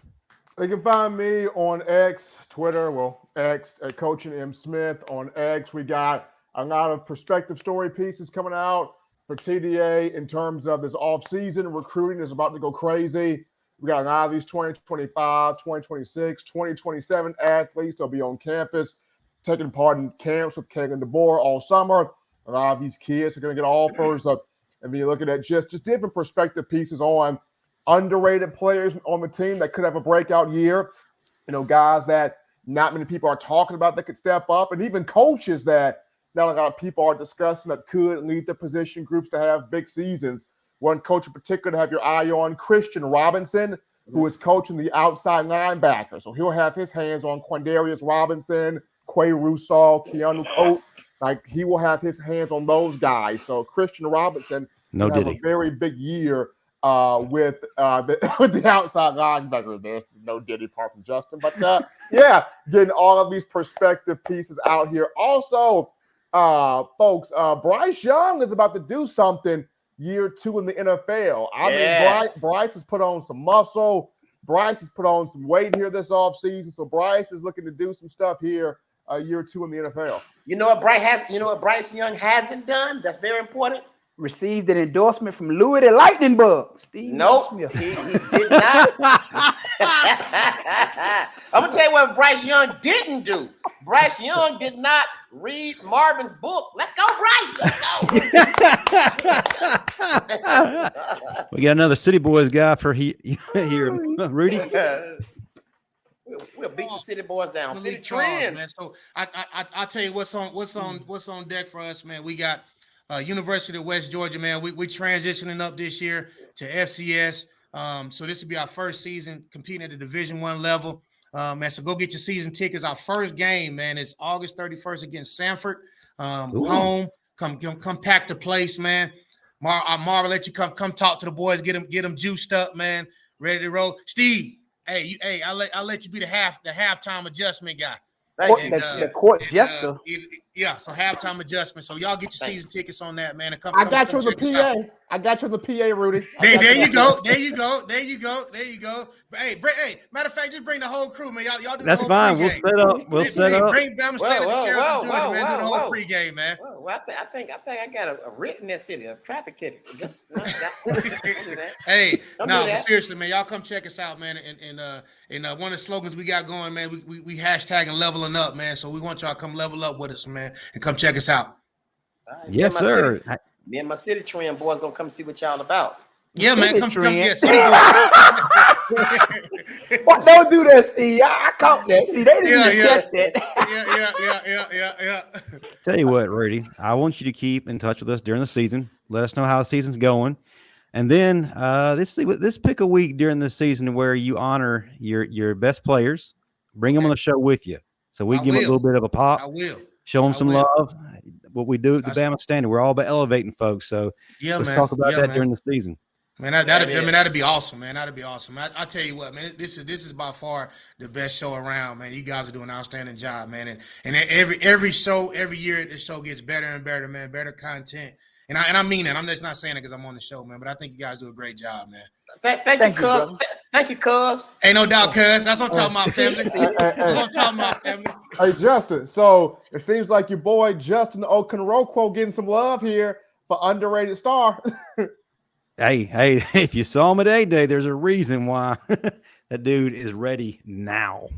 You can find me on X, Twitter, X at Coaching M. Smith. On X, we got a lot of perspective story pieces coming out for TDA in terms of this offseason. Recruiting is about to go crazy. We got a lot of these 2025, 2026, 2027 athletes that'll be on campus taking part in camps with Kalen DeBoer all summer. A lot of these kids are going to get offers of And you're looking at just different perspective pieces on underrated players on the team that could have a breakout year. You know, guys that not many people are talking about that could step up, and even coaches that not a lot of people are discussing that could lead the position groups to have big seasons. One coach in particular to have your eye on, Christian Robinson, who is coaching the outside linebacker. So he'll have his hands on Quandarius Robinson, Quay Russaw, Keanu Coate. Like, he will have his hands on those guys. So Christian Robinson will have a very big year with the outside linebacker. There's no Diddy apart from Justin. But, yeah, getting all of these perspective pieces out here. Also, folks, Bryce Young is about to do something year 2 in the NFL. I mean, Bryce has put on some muscle. Bryce has put on some weight here this offseason. So Bryce is looking to do some stuff here year 2 in the NFL. You know what Bryce Young hasn't done? That's very important. Received an endorsement from Louis the Lightning Bug. Nope, he did not. I'm gonna tell you what Bryce Young didn't do. Bryce Young did not read Marvin's book. Let's go, Bryce. Let's go. We got another City Boys guy for here, Rudy. We'll beat the City Boys down. City Trends, man. So I'll tell you what's on deck for us, man. We got University of West Georgia, man. We transitioning up this year to FCS. So this will be our first season competing at the Division I level. Man, so go get your season tickets. Our first game, man, is August 31st against Sanford. Home. Come pack the place, man. Mar will let you come talk to the boys, get them juiced up, man, ready to roll. Steve, I'll let you be the halftime adjustment guy. The court jester. Yeah, so halftime adjustment. So y'all get your season tickets on that, man. And I got you on the PA. I got you on the PA, Rudy. There you go. Hey, matter of fact, just bring the whole crew, man. Y'all do. That's the whole fine. Pregame. We'll set up. Bring Bama Standard to Carrollton, Georgia, man. Do the whole pregame, man. Well, I think I got a writ in that city, a traffic ticket. Hey, but seriously, man, y'all come check us out, man. And one of the slogans we got going, man, we hashtagging leveling up, man. So we want y'all to come level up with us, man, and come check us out. Right, yes, sir. Me and my City Trend boys gonna come see what y'all about. Yeah, man, come get City Boy. What? Don't do that, Steve. I caught that. See, they didn't even catch that. Yeah. Tell you what, Rudy, I want you to keep in touch with us during the season. Let us know how the season's going. And then this pick a week during the season where you honor your best players. Bring them on the show with you. So we give them a little bit of a pop. I will. Show them some love. What we do at the Bama Standard. We're all about elevating folks. So let's talk about that during the season. Man, that'd be awesome, man. That'd be awesome. I tell you what, man, this is by far the best show around, man. You guys are doing an outstanding job, man. And every show, every year, the show gets better and better, man. Better content. And I mean that. I'm just not saying it because I'm on the show, man. But I think you guys do a great job, man. Thank you, cuz. Thank you, cuz. Ain't no doubt, cuz. That's what I'm talking about, family. That's what I'm talking about, family. Hey, Justin. So it seems like your boy Justin Okonrokwo getting some love here for underrated star. Hey, if you saw him at A-Day, there's a reason why that dude is ready now.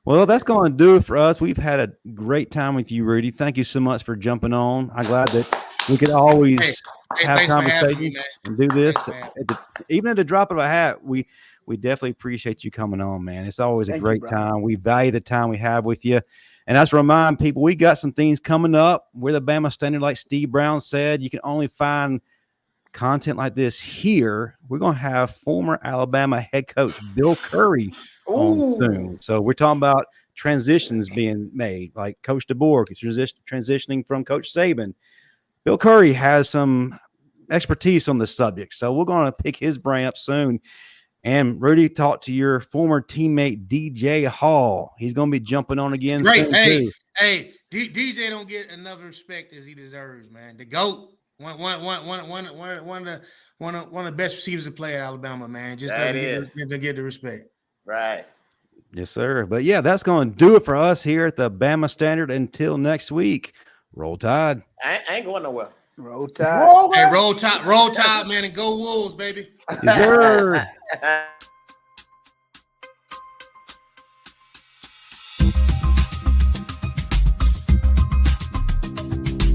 Well, that's going to do it for us. We've had a great time with you, Rudy. Thank you so much for jumping on. I'm glad that we could always have conversations and do this. Even at the drop of a hat, we definitely appreciate you coming on, man. It's always a great time. We value the time we have with you. And that's to remind people, we got some things coming up. We're the Bama Standard, like Steve Brown said. You can only find content like this here. We're going to have former Alabama head coach Bill Curry on soon. So we're talking about transitions being made, like Coach DeBoer transitioning from Coach Saban. Bill Curry has some expertise on the subject, so we're going to pick his brain up soon. And Rudy, talked to your former teammate DJ Hall. He's going to be jumping on again. Great. Hey, DJ don't get enough respect as he deserves, man. The GOAT. One of the best receivers to play at Alabama, man. Just doesn't get the respect. Right. Yes, sir. But yeah, that's going to do it for us here at the Bama Standard. Until next week, roll Tide. I ain't going nowhere. Roll Tide. Hey, roll Tide, man, and go Wolves, baby. Yes, sir.